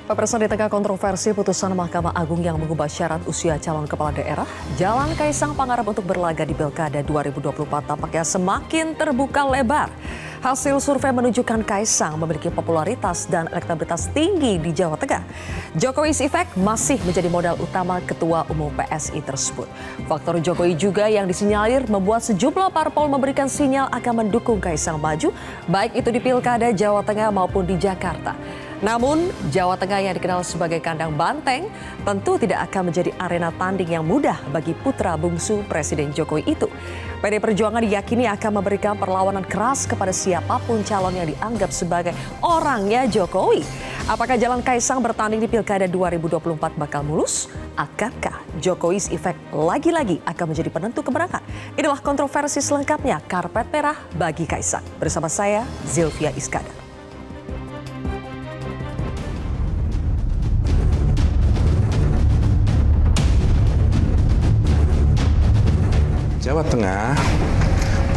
Pemirsa, di tengah kontroversi putusan Mahkamah Agung yang mengubah syarat usia calon kepala daerah, jalan Kaisang Pangarep untuk berlaga di Pilkada 2024 tampaknya semakin terbuka lebar. Hasil survei menunjukkan Kaisang memiliki popularitas dan elektabilitas tinggi di Jawa Tengah. Jokowi's Effect masih menjadi modal utama Ketua Umum PSI tersebut. Faktor Jokowi juga yang disinyalir membuat sejumlah parpol memberikan sinyal akan mendukung Kaisang maju, baik itu di Pilkada Jawa Tengah maupun di Jakarta. Namun, Jawa Tengah yang dikenal sebagai kandang banteng tentu tidak akan menjadi arena tanding yang mudah bagi putra bungsu Presiden Jokowi itu. PDI Perjuangan diyakini akan memberikan perlawanan keras kepada siapapun calon yang dianggap sebagai orangnya Jokowi. Apakah jalan Kaisang bertanding di Pilkada 2024 bakal mulus? Akankah Jokowi's Effect lagi-lagi akan menjadi penentu kemenangan? Inilah kontroversi selengkapnya karpet merah bagi Kaisang. Bersama saya, Zilvia Iskandar. Jawa Tengah,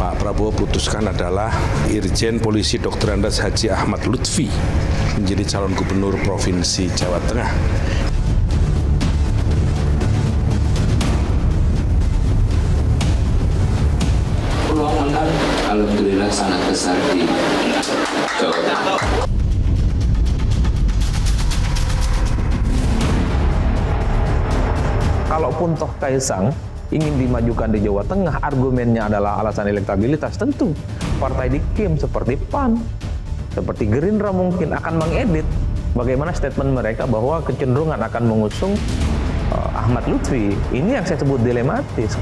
Pak Prabowo putuskan adalah Irjen Polisi Dr. Andes Haji Ahmad Lutfi menjadi calon gubernur Provinsi Jawa Tengah. Peluang menang alhamdulillah sangat besar di Jawa Tengah. Kalaupun toh Kaisang ingin dimajukan di Jawa Tengah, argumennya adalah alasan elektabilitas. Tentu partai di KIM seperti PAN, seperti Gerindra mungkin akan mengedit bagaimana statement mereka bahwa kecenderungan akan mengusung Ahmad Lutfi. Ini yang saya sebut dilematis.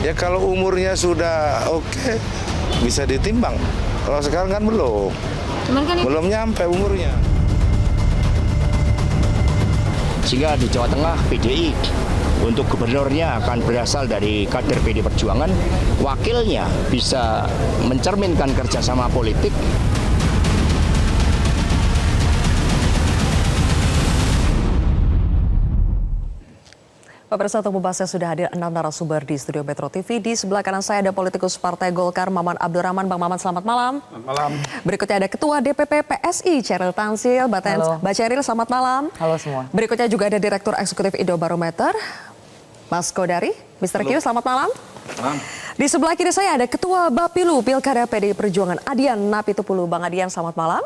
Ya kalau umurnya sudah oke, bisa ditimbang. Kalau sekarang kan belum. Belum nyampe umurnya. Sehingga di Jawa Tengah PDI untuk gubernurnya akan berasal dari kader PDI Perjuangan, wakilnya bisa mencerminkan kerjasama politik. Pemirsa, untuk membahasnya sudah hadir 6 narasumber di studio Metro TV. Di sebelah kanan saya ada politikus Partai Golkar, Maman Abdurrahman. Bang Maman, selamat malam. Selamat malam. Berikutnya ada Ketua DPP PSI, Chairil Tansil. Mbak Chairil, selamat malam. Halo semua. Berikutnya juga ada Direktur Eksekutif Indobarometer, Mas Kodari. Mr. Q, selamat malam. Malam. Di sebelah kiri saya ada Ketua Bapilu Pilkada PDI Perjuangan, Adian Napitupulu. Bang Adian, selamat malam.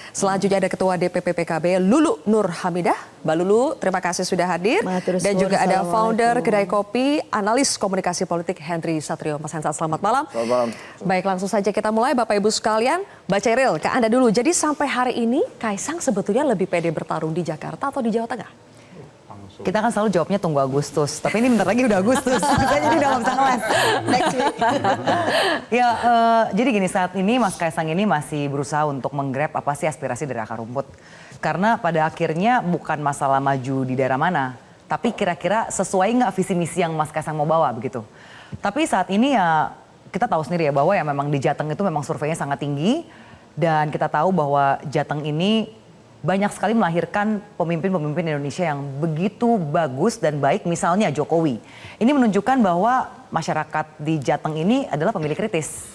Selanjutnya ada Ketua DPP PKB, Lulu Nur Hamidah. Mbak Lulu, terima kasih sudah hadir. Dan juga ada founder Kedai Kopi, analis komunikasi politik Henry Satrio. Mas Hensat, selamat malam. Selamat malam. Baik, langsung saja kita mulai Bapak Ibu sekalian. Mbak Chairil, ke Anda dulu. Jadi sampai hari ini Kaisang sebetulnya lebih pede bertarung di Jakarta atau di Jawa Tengah? Kita kan selalu jawabnya tunggu Agustus, tapi ini bentar lagi udah Agustus, kita jadi udah nggak bisa ngeles. Next week. Ya, jadi gini, saat ini Mas Kaisang ini masih berusaha untuk menggrab apa sih aspirasi dari akar rumput. Karena pada akhirnya bukan masalah maju di daerah mana, tapi kira-kira sesuai nggak visi misi yang Mas Kaisang mau bawa begitu. Tapi saat ini ya kita tahu sendiri ya bahwa ya memang di Jateng itu memang surveinya sangat tinggi. Dan kita tahu bahwa Jateng ini banyak sekali melahirkan pemimpin-pemimpin Indonesia yang begitu bagus dan baik, misalnya Jokowi. Ini menunjukkan bahwa masyarakat di Jateng ini adalah pemilih kritis.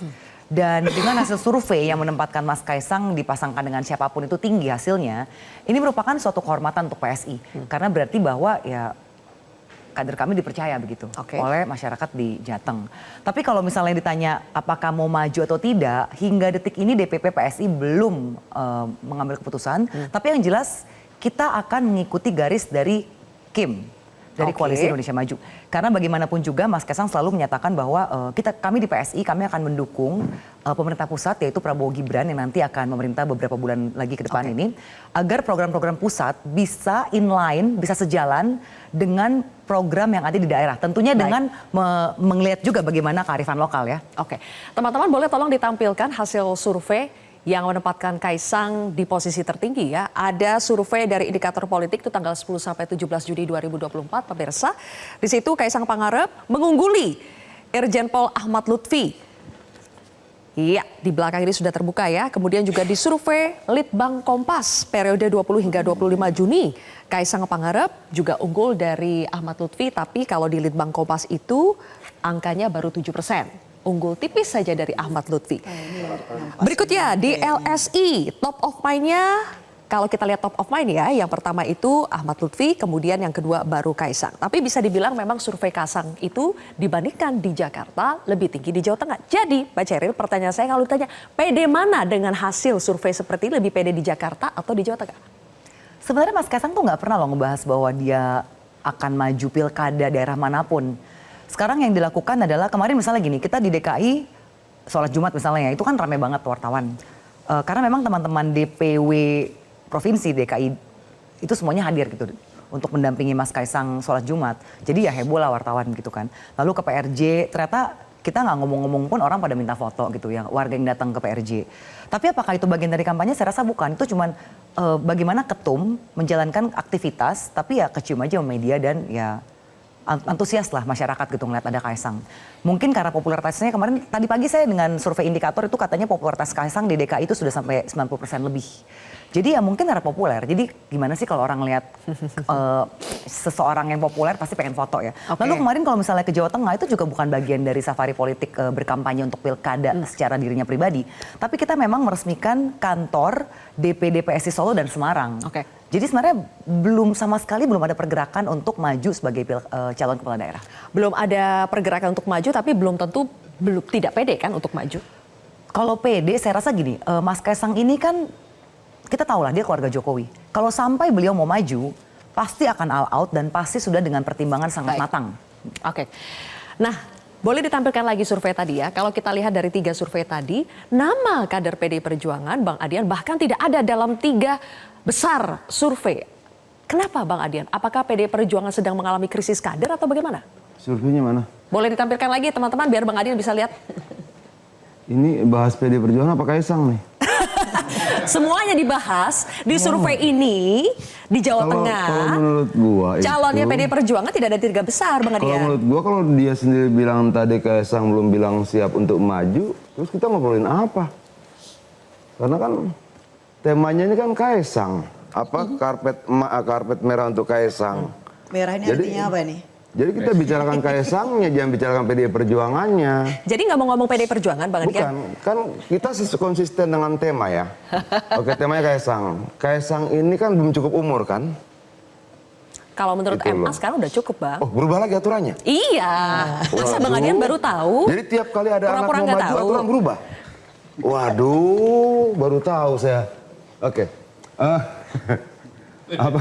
Dan dengan hasil survei yang menempatkan Mas Kaisang dipasangkan dengan siapapun itu tinggi hasilnya, ini merupakan suatu kehormatan untuk PSI. Karena berarti bahwa ya kader kami dipercaya begitu oleh masyarakat di Jateng. Tapi kalau misalnya ditanya apakah mau maju atau tidak, hingga detik ini DPP PSI belum mengambil keputusan. Tapi yang jelas kita akan mengikuti garis dari KIM, dari Koalisi Indonesia Maju. Karena bagaimanapun juga Mas Kaisang selalu menyatakan bahwa kami di PSI kami akan mendukung pemerintah pusat, yaitu Prabowo Gibran yang nanti akan memerintah beberapa bulan lagi ke depan ini, agar program-program pusat bisa inline, bisa sejalan dengan program yang ada di daerah. Tentunya dengan melihat juga bagaimana kearifan lokal ya. Oke, teman-teman boleh tolong ditampilkan hasil survei yang menempatkan Kaisang di posisi tertinggi ya. Ada survei dari Indikator Politik itu tanggal 10 sampai 17 Juni 2024, pemirsa. Di situ Kaisang Pangarep mengungguli Irjen Pol Ahmad Lutfi. Iya, di belakang ini sudah terbuka ya. Kemudian juga di survei Litbang Kompas periode 20 hingga 25 Juni. Kaisang Pangarep juga unggul dari Ahmad Lutfi, tapi kalau di Litbang Kompas itu angkanya baru 7%. Unggul tipis saja dari Ahmad Lutfi. Berikutnya di LSI, top of mind-nya kalau kita lihat top of mind ya, yang pertama itu Ahmad Lutfi, kemudian yang kedua baru Kaisang. Tapi bisa dibilang memang survei Kaisang itu dibandingkan di Jakarta lebih tinggi di Jawa Tengah. Jadi Pak Ceril, pertanyaan saya kalau ditanya, pede mana dengan hasil survei seperti ini, lebih pede di Jakarta atau di Jawa Tengah? Sebenarnya Mas Kaisang tuh nggak pernah loh ngebahas bahwa dia akan maju pilkada daerah manapun. Sekarang yang dilakukan adalah kemarin misalnya gini, kita di DKI sholat Jumat misalnya, itu kan ramai banget wartawan. Karena memang teman-teman DPW Provinsi DKI itu semuanya hadir gitu untuk mendampingi Mas Kaisang sholat Jumat. Jadi ya heboh lah wartawan gitu kan. Lalu ke PRJ ternyata kita nggak ngomong-ngomong pun orang pada minta foto gitu ya, warga yang datang ke PRJ. Tapi apakah itu bagian dari kampanye? Saya rasa bukan. Itu cuman bagaimana ketum menjalankan aktivitas tapi ya kecium aja sama media dan ya antusias lah masyarakat gitu ngeliat ada Kaisang. Mungkin karena popularitasnya kemarin, tadi pagi saya dengan survei indikator itu katanya popularitas Kaisang di DKI itu sudah sampai 90% lebih. Jadi ya mungkin karena populer. Jadi gimana sih kalau orang lihat seseorang yang populer pasti pengen foto ya. Okay. Lalu kemarin kalau misalnya ke Jawa Tengah itu juga bukan bagian dari safari politik berkampanye untuk pilkada secara dirinya pribadi. Tapi kita memang meresmikan kantor DPD PSI Solo dan Semarang. Oke. Jadi sebenarnya sama sekali belum ada pergerakan untuk maju sebagai calon kepala daerah. Belum ada pergerakan untuk maju, tapi belum tentu tidak pede kan untuk maju. Kalau pede saya rasa gini, Mas Kaisang ini kan kita tahu lah dia keluarga Jokowi. Kalau sampai beliau mau maju, pasti akan all out dan pasti sudah dengan pertimbangan sangat matang. Oke. Nah, boleh ditampilkan lagi survei tadi ya. Kalau kita lihat dari 3 survei tadi, nama kader PDI Perjuangan, Bang Adian, bahkan tidak ada dalam 3 besar survei. Kenapa Bang Adian? Apakah PDI Perjuangan sedang mengalami krisis kader atau bagaimana? Surveinya mana? Boleh ditampilkan lagi teman-teman biar Bang Adian bisa lihat. Ini bahas PDI Perjuangan apa Kaisang nih? Semuanya dibahas di survei ini di Jawa Tengah. Kalau menurut gua calonnya itu, PDI Perjuangan tidak ada 3 besar, Bang Kalau Adian. menurut gua, kalau dia sendiri bilang tadi Kaisang belum bilang siap untuk maju, terus kita ngobrolin apa? Karena kan temanya ini kan Kaisang, karpet merah untuk Kaisang. Merah ini artinya apa ini? Jadi kita bicarakan Kaisangnya, jangan bicarakan PDI Perjuangannya. Jadi nggak mau ngomong PDI Perjuangan, Bang Adian? Bukan, kan kita konsisten dengan tema ya. Oke, temanya Kaisang. Kaisang ini kan belum cukup umur kan? Kalau menurut Itu MA loh. sekarang udah cukup, Bang. Oh, berubah lagi aturannya? Iya. Masa Bang Adian baru tahu? Jadi tiap kali ada anak Pura-pura mau nggak maju, tahu. aturan berubah? Waduh, baru tahu saya. Oke. Apa?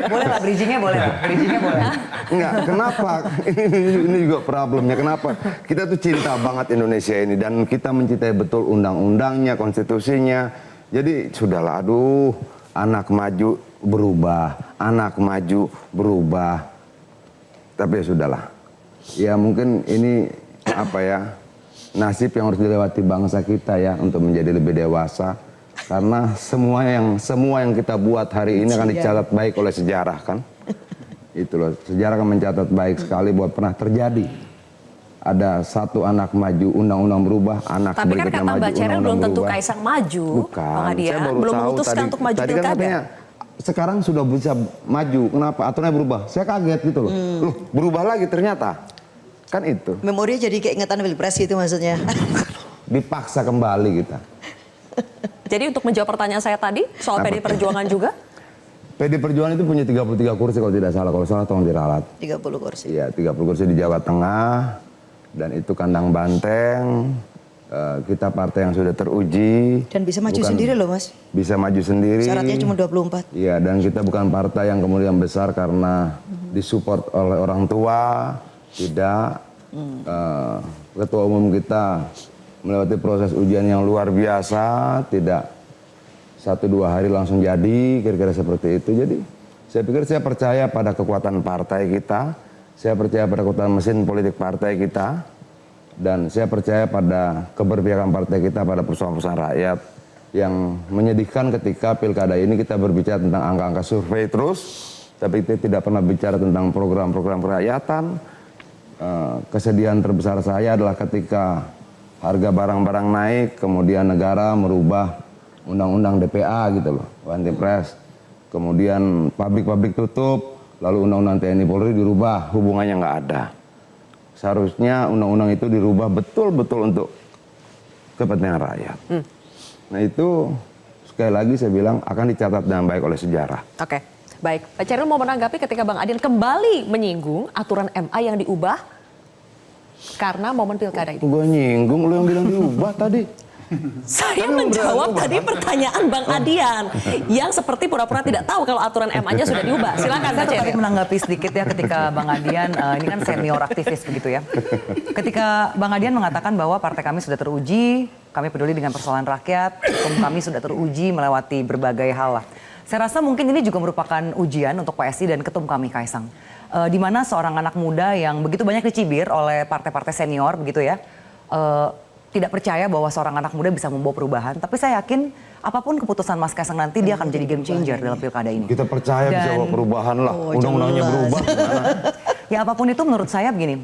Boleh lah, bridgingnya boleh lah. Bridgingnya boleh. Enggak, kenapa? Ini juga problemnya. Kenapa? Kita tuh cinta banget Indonesia ini. Dan kita mencintai betul undang-undangnya, konstitusinya. Jadi sudahlah, aduh. Anak maju berubah. Anak maju berubah. Tapi ya sudahlah. Ya mungkin ini apa ya, nasib yang harus dilewati bangsa kita ya. Untuk menjadi lebih dewasa. Karena semua yang kita buat hari ini akan dicatat baik oleh sejarah kan. Itu loh, sejarah akan mencatat baik sekali buat pernah terjadi. Ada satu anak maju, undang-undang berubah, anak Tapi kan berikutnya kata maju, Mbak Ceril undang-undang belum tentu berubah. Kaisang maju, Bukan, Bang Adian. saya baru Belum tahu memutuskan untuk maju tadi kan pilkada. katanya sekarang sudah bisa maju, kenapa? Aturannya berubah. Saya kaget gitu loh. Loh, berubah lagi ternyata. Kan itu. Memorinya jadi keingetan Pilpres itu maksudnya. Dipaksa kembali kita. Jadi untuk menjawab pertanyaan saya tadi soal PDI Perjuangan juga, PD Perjuangan itu punya 33 kursi kalau tidak salah. Kalau salah tolong diralat. 30 kursi. Iya, 30 kursi di Jawa Tengah. Dan itu kandang banteng. Kita partai yang sudah teruji. Dan bisa maju sendiri loh Mas. Bisa maju sendiri. Syaratnya cuma 24. Iya, dan kita bukan partai yang kemudian besar karena disupport oleh orang tua. Tidak. Ketua umum kita melewati proses ujian yang luar biasa. Tidak 1-2 hari langsung jadi, kira-kira seperti itu. Jadi saya pikir, saya percaya pada kekuatan partai kita. Saya percaya pada kekuatan mesin politik partai kita. Dan saya percaya pada keberpihakan partai kita pada persoalan-persoalan rakyat. Yang menyedihkan ketika pilkada ini kita berbicara tentang angka-angka survei terus. Tapi kita tidak pernah bicara tentang program-program kerakyatan. Kesedihan terbesar saya adalah ketika harga barang-barang naik, kemudian negara merubah undang-undang DPA gitu loh, anti pres. Kemudian pabrik-pabrik tutup, lalu undang-undang TNI Polri dirubah, hubungannya nggak ada. Seharusnya undang-undang itu dirubah betul-betul untuk kepentingan rakyat. Nah itu sekali lagi saya bilang akan dicatat dengan baik oleh sejarah. Oke, baik. Pak Chairil mau menanggapi ketika Bang Adian kembali menyinggung aturan MA yang diubah karena momen pilkada ini. Gue nyinggung, lu yang bilang diubah tadi. Saya menjawab tadi pertanyaan Bang Adian yang seperti pura-pura tidak tahu kalau aturan MA-nya sudah diubah. Silakan Saya Pak tertarik Chairil. menanggapi sedikit ya ketika Bang Adian, ini kan senior aktivis begitu ya. Ketika Bang Adian mengatakan bahwa partai kami sudah teruji, kami peduli dengan persoalan rakyat, hukum kami sudah teruji melewati berbagai hal lah. Saya rasa mungkin ini juga merupakan ujian untuk PSI dan ketum kami Kaisang. Di mana seorang anak muda yang begitu banyak dicibir oleh partai-partai senior begitu ya. Tidak percaya bahwa seorang anak muda bisa membawa perubahan. Tapi saya yakin apapun keputusan Mas Kaisang nanti dia akan menjadi game changer dalam pilkada ini. Kita percaya bisa bawa perubahan lah, undang-undangnya berubah. Ya apapun itu menurut saya begini,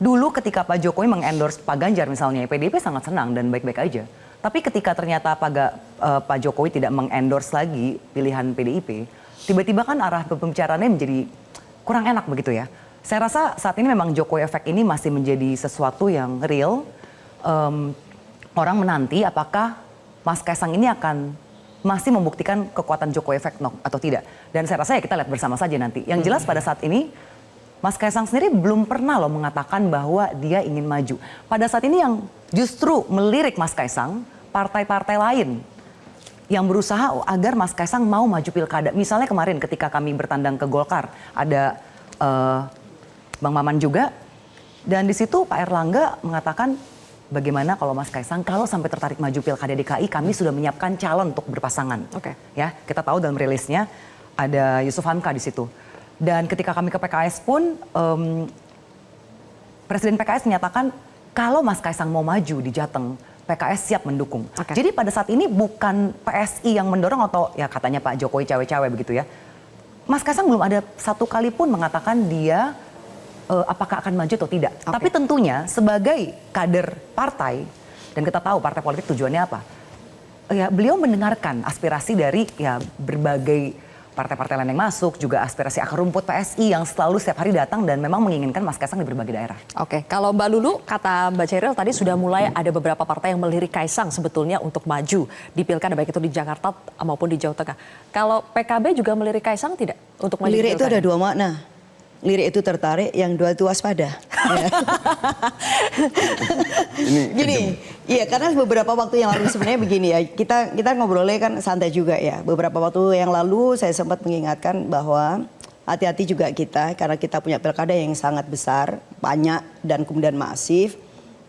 dulu ketika Pak Jokowi mengendorse Pak Ganjar misalnya, PDIP sangat senang dan baik-baik aja. Tapi ketika ternyata Pak Jokowi tidak mengendorse lagi pilihan PDIP, tiba-tiba kan arah pembicaraannya menjadi kurang enak begitu ya. Saya rasa saat ini memang Jokowi Effect ini masih menjadi sesuatu yang real. Orang menanti apakah Mas Kaisang ini akan masih membuktikan kekuatan Jokowi Effect atau tidak. Dan saya rasa ya kita lihat bersama saja nanti. Yang jelas pada saat ini Mas Kaisang sendiri belum pernah loh mengatakan bahwa dia ingin maju. Pada saat ini yang justru melirik Mas Kaisang, partai-partai lain yang berusaha agar Mas Kaisang mau maju pilkada. Misalnya kemarin ketika kami bertandang ke Golkar, ada Bang Maman juga, dan di situ Pak Erlangga mengatakan bagaimana kalau Mas Kaisang kalau sampai tertarik maju pilkada DKI, kami sudah menyiapkan calon untuk berpasangan. Oke. Ya, kita tahu dalam rilisnya ada Yusuf Hamka di situ. Dan ketika kami ke PKS pun, Presiden PKS menyatakan kalau Mas Kaisang mau maju di Jateng, PKS siap mendukung. Oke. Jadi pada saat ini bukan PSI yang mendorong atau ya katanya Pak Jokowi cawe-cawe begitu ya. Mas Kaisang belum ada satu kali pun mengatakan dia apakah akan maju atau tidak. Oke. Tapi tentunya sebagai kader partai, dan kita tahu partai politik tujuannya apa. Ya beliau mendengarkan aspirasi dari ya berbagai partai-partai lain yang masuk, juga aspirasi akar rumput PSI yang selalu setiap hari datang dan memang menginginkan Mas Kaisang di berbagai daerah. Oke, kalau Mbak Lulu, kata Mbak Chairil tadi sudah mulai ada beberapa partai yang melirik Kaisang sebetulnya untuk maju di pilkada, baik itu di Jakarta maupun di Jawa Tengah. Kalau PKB juga melirik Kaisang tidak untuk maju di Lirik itu pilkada? ada dua makna. Lirik itu tertarik, yang dua itu waspada. Gini, iya karena beberapa waktu yang lalu sebenarnya begini ya, kita ngobrolnya kan santai juga ya. Beberapa waktu yang lalu saya sempat mengingatkan bahwa hati-hati juga kita, karena kita punya pilkada yang sangat besar, banyak dan kemudian masif.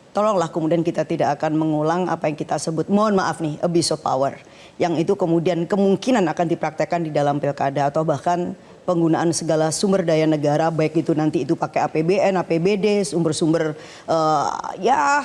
Tolonglah kemudian kita tidak akan mengulang apa yang kita sebut, mohon maaf nih, abuse of power. Yang itu kemudian kemungkinan akan dipraktekkan di dalam pilkada atau bahkan penggunaan segala sumber daya negara, baik itu nanti itu pakai APBN, APBD, sumber-sumber ya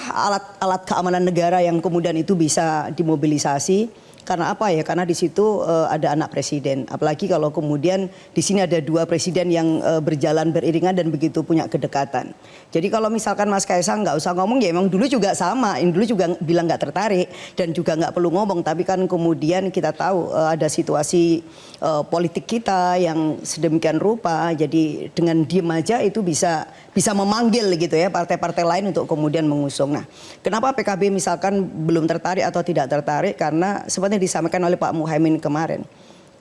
alat keamanan negara yang kemudian itu bisa dimobilisasi. Karena apa ya? Karena di situ ada anak presiden. Apalagi kalau kemudian di sini ada dua presiden yang berjalan beriringan dan begitu punya kedekatan. Jadi kalau misalkan Mas Kaisang nggak usah ngomong, ya emang dulu juga sama. Dulu juga bilang nggak tertarik dan juga nggak perlu ngomong. Tapi kan kemudian kita tahu ada situasi politik kita yang sedemikian rupa. Jadi dengan diem aja itu bisa memanggil gitu ya partai-partai lain untuk kemudian mengusung. Nah, kenapa PKB misalkan belum tertarik atau tidak tertarik? Karena seperti disampaikan oleh Pak Muhaimin kemarin,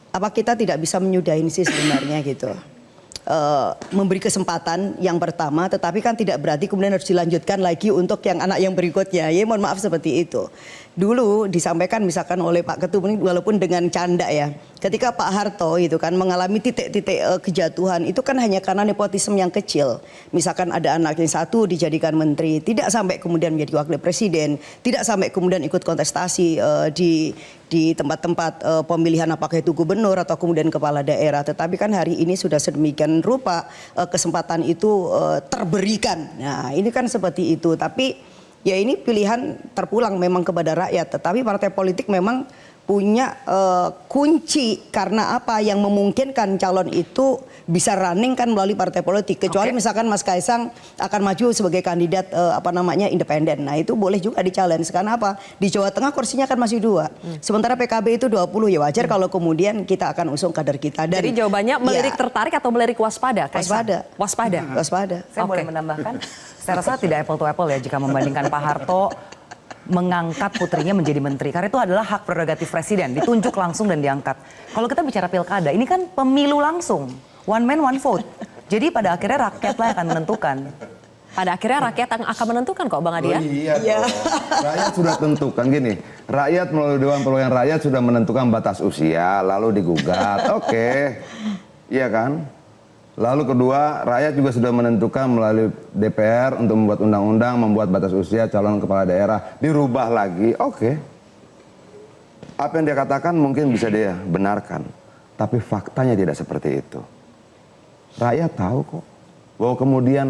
apa kita tidak bisa menyudahin sih sebenarnya gitu, memberi kesempatan yang pertama, tetapi kan tidak berarti kemudian harus dilanjutkan lagi untuk yang anak yang berikutnya. Ya mohon maaf seperti itu. Dulu disampaikan misalkan oleh Pak Ketum ini walaupun dengan canda ya, ketika Pak Harto itu kan mengalami titik-titik kejatuhan itu kan hanya karena nepotisme yang kecil. Misalkan ada anaknya satu dijadikan menteri, tidak sampai kemudian menjadi wakil presiden, tidak sampai kemudian ikut kontestasi di tempat-tempat pemilihan apakah itu gubernur atau kemudian kepala daerah. Tetapi kan hari ini sudah sedemikian rupa kesempatan itu terberikan. Nah ini kan seperti itu. Tapi ya ini pilihan terpulang memang kepada rakyat. Tetapi partai politik memang punya kunci, karena apa, yang memungkinkan calon itu bisa running kan melalui partai politik, kecuali misalkan Mas Kaisang akan maju sebagai kandidat independen. Nah itu boleh juga di-challenge, karena apa, di Jawa Tengah kursinya kan masih 2, sementara PKB itu 20. Ya wajar kalau kemudian kita akan usung kader kita. Dan jadi jawabannya melirik tertarik atau melirik waspada? Kaisang? Waspada. Saya boleh menambahkan, saya rasa tidak apple to apple ya jika membandingkan Pak Harto mengangkat putrinya menjadi menteri. Karena itu adalah hak prerogatif presiden, ditunjuk langsung dan diangkat. Kalau kita bicara pilkada, ini kan pemilu langsung, one man one vote. Jadi pada akhirnya rakyatlah yang akan menentukan. Pada akhirnya rakyat yang akan menentukan kok Bang Adian. Iya. Rakyat sudah tentukan gini. Rakyat melalui Dewan Perwakilan Rakyat sudah menentukan batas usia, lalu digugat. Oke. Iya kan? Lalu kedua, rakyat juga sudah menentukan melalui DPR untuk membuat undang-undang, membuat batas usia calon kepala daerah, dirubah lagi. Oke. Apa yang dia katakan mungkin bisa dia benarkan, tapi faktanya tidak seperti itu. Rakyat tahu kok bahwa kemudian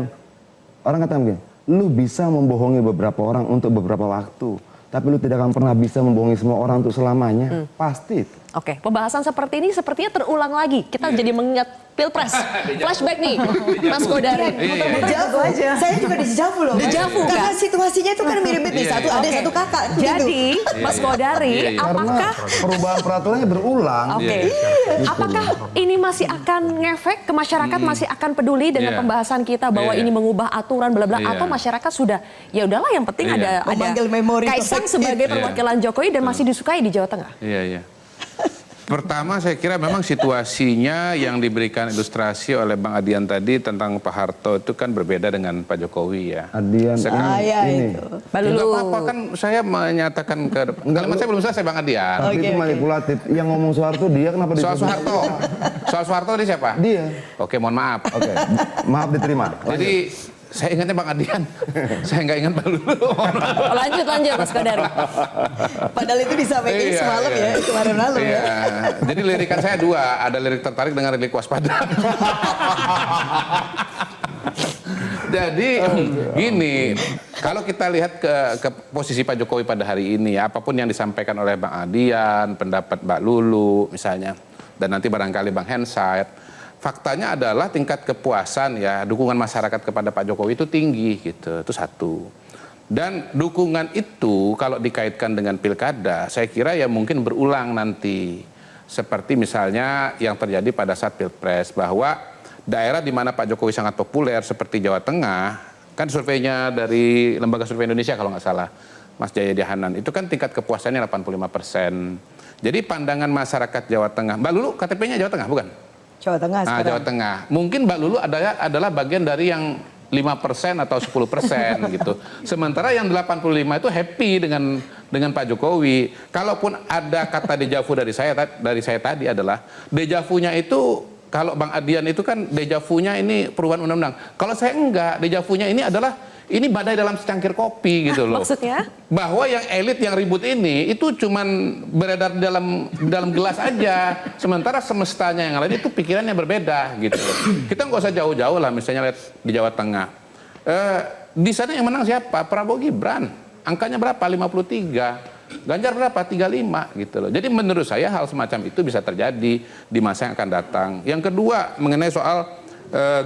orang kata begini, lu bisa membohongi beberapa orang untuk beberapa waktu, tapi lu tidak akan pernah bisa membohongi semua orang untuk selamanya. Pasti itu. Oke, pembahasan seperti ini sepertinya terulang lagi. Kita jadi mengingat Pilpres. Flashback nih, Mas Kodari. Dejavu aja. Saya juga dejavu loh. Dejavu kan? Karena situasinya itu kan mirip-mirip nih. Satu adik, satu kakak. Jadi, Mas Kodari, apakah perubahan peraturannya berulang? apakah ini masih akan ngefek ke masyarakat, masih akan peduli dengan pembahasan kita bahwa ini mengubah aturan bla bla, atau masyarakat sudah ya udahlah yang penting ada Memanggil memori Kaisang sebagai perwakilan Jokowi dan masih disukai di Jawa Tengah. Iya. Pertama saya kira memang situasinya yang diberikan ilustrasi oleh Bang Adian tadi tentang Pak Harto itu kan berbeda dengan Pak Jokowi ya. Adian, ini. itu. Enggak apa-apa kan saya menyatakan ke kalimat saya belum selesai Bang Adian. Tapi itu manipulatif. Yang ngomong Soeharto dia kenapa Soal Soeharto. Soal Soeharto tadi siapa? Dia. Oke, mohon maaf. Oke. Maaf diterima. Jadi saya ingatnya Bang Adian. Saya nggak ingat Bang Lulu. Lanjut Mas Kodari. Padahal itu disampaikan semalam ya, kemarin lalu ya. Jadi lirikan saya dua, ada lirik tertarik dengan lirik waspada. Jadi gini, kalau kita lihat ke posisi Pak Jokowi pada hari ini, apapun yang disampaikan oleh Bang Adian, pendapat Mbak Lulu misalnya, dan nanti barangkali Bang Hensait, faktanya adalah tingkat kepuasan ya, dukungan masyarakat kepada Pak Jokowi itu tinggi gitu, itu satu. Dan dukungan itu kalau dikaitkan dengan pilkada, saya kira ya mungkin berulang nanti. Seperti misalnya yang terjadi pada saat Pilpres, bahwa daerah di mana Pak Jokowi sangat populer seperti Jawa Tengah, kan surveinya dari Lembaga Survei Indonesia kalau nggak salah, Mas Jayadi Hanan, itu kan tingkat kepuasannya 85%. Jadi pandangan masyarakat Jawa Tengah, Mbak Lulu KTP-nya Jawa Tengah bukan? Jawa Tengah Nah, sekarang. Jawa Tengah. Mungkin Mbak Lulu adalah bagian dari yang 5% atau 10% gitu. Sementara yang 85 itu happy dengan Pak Jokowi. Kalaupun ada kata dejavu dari saya tadi adalah dejavunya itu, kalau Bang Adian itu kan dejavunya ini perubahan undang-undang. Kalau saya enggak, dejavunya ini adalah ini badai dalam secangkir kopi gitu loh. Maksudnya? Bahwa yang elit yang ribut ini itu cuman beredar dalam gelas aja. Sementara semestanya yang lain itu pikirannya berbeda gitu. Kita nggak usah jauh-jauh lah, misalnya lihat di Jawa Tengah. Di sana yang menang siapa? Prabowo Gibran. Angkanya berapa? 53. Ganjar berapa? 35 gitu loh. Jadi menurut saya hal semacam itu bisa terjadi di masa yang akan datang. Yang kedua mengenai soal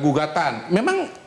gugatan. Memang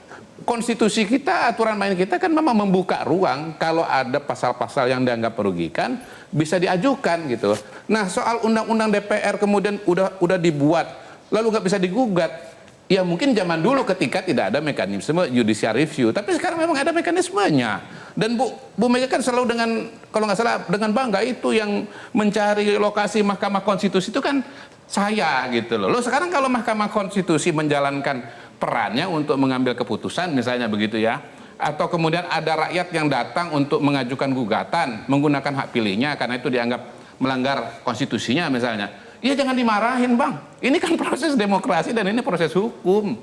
konstitusi kita, aturan main kita kan memang membuka ruang kalau ada pasal-pasal yang dianggap merugikan bisa diajukan gitu. Nah, soal undang-undang DPR kemudian udah dibuat lalu nggak bisa digugat. Ya mungkin zaman dulu ketika tidak ada mekanisme judicial review, tapi sekarang memang ada mekanismenya. Dan Bu Mega kan selalu dengan, kalau nggak salah, dengan bangga itu yang mencari lokasi Mahkamah Konstitusi itu kan saya gitu loh. Loh sekarang kalau Mahkamah Konstitusi menjalankan perannya untuk mengambil keputusan misalnya begitu ya, atau kemudian ada rakyat yang datang untuk mengajukan gugatan menggunakan hak pilihnya karena itu dianggap melanggar konstitusinya misalnya, ya jangan dimarahin Bang, ini kan proses demokrasi dan ini proses hukum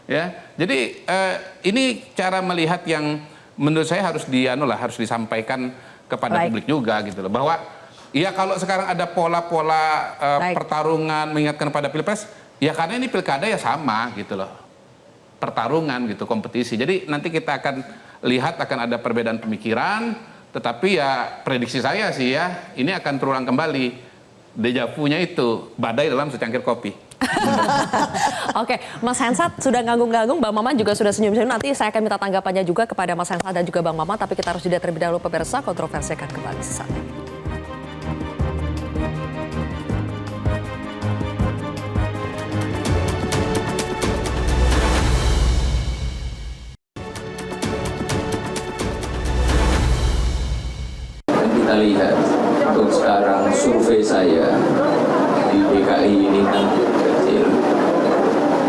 ya. Jadi ini cara melihat yang menurut saya harus disampaikan kepada publik juga gitu loh, bahwa ya kalau sekarang ada pola-pola pertarungan mengingatkan pada Pilpres, ya karena ini pilkada ya sama gitu loh, pertarungan gitu, kompetisi. Jadi nanti kita akan lihat akan ada perbedaan pemikiran, tetapi ya prediksi saya sih ya ini akan terulang kembali dejavunya itu, badai dalam secangkir kopi. Oke, Mas Hensat sudah nganggung-nganggung, Bang Maman juga sudah senyum-senyum. Nanti saya akan minta tanggapannya juga kepada Mas Hensat dan juga Bang Maman, tapi kita harus jeda terlebih dahulu pemirsa. Kontroversi akan kembali sesaat lagi. melihat untuk sekarang survei saya di DKI ini kan kecil.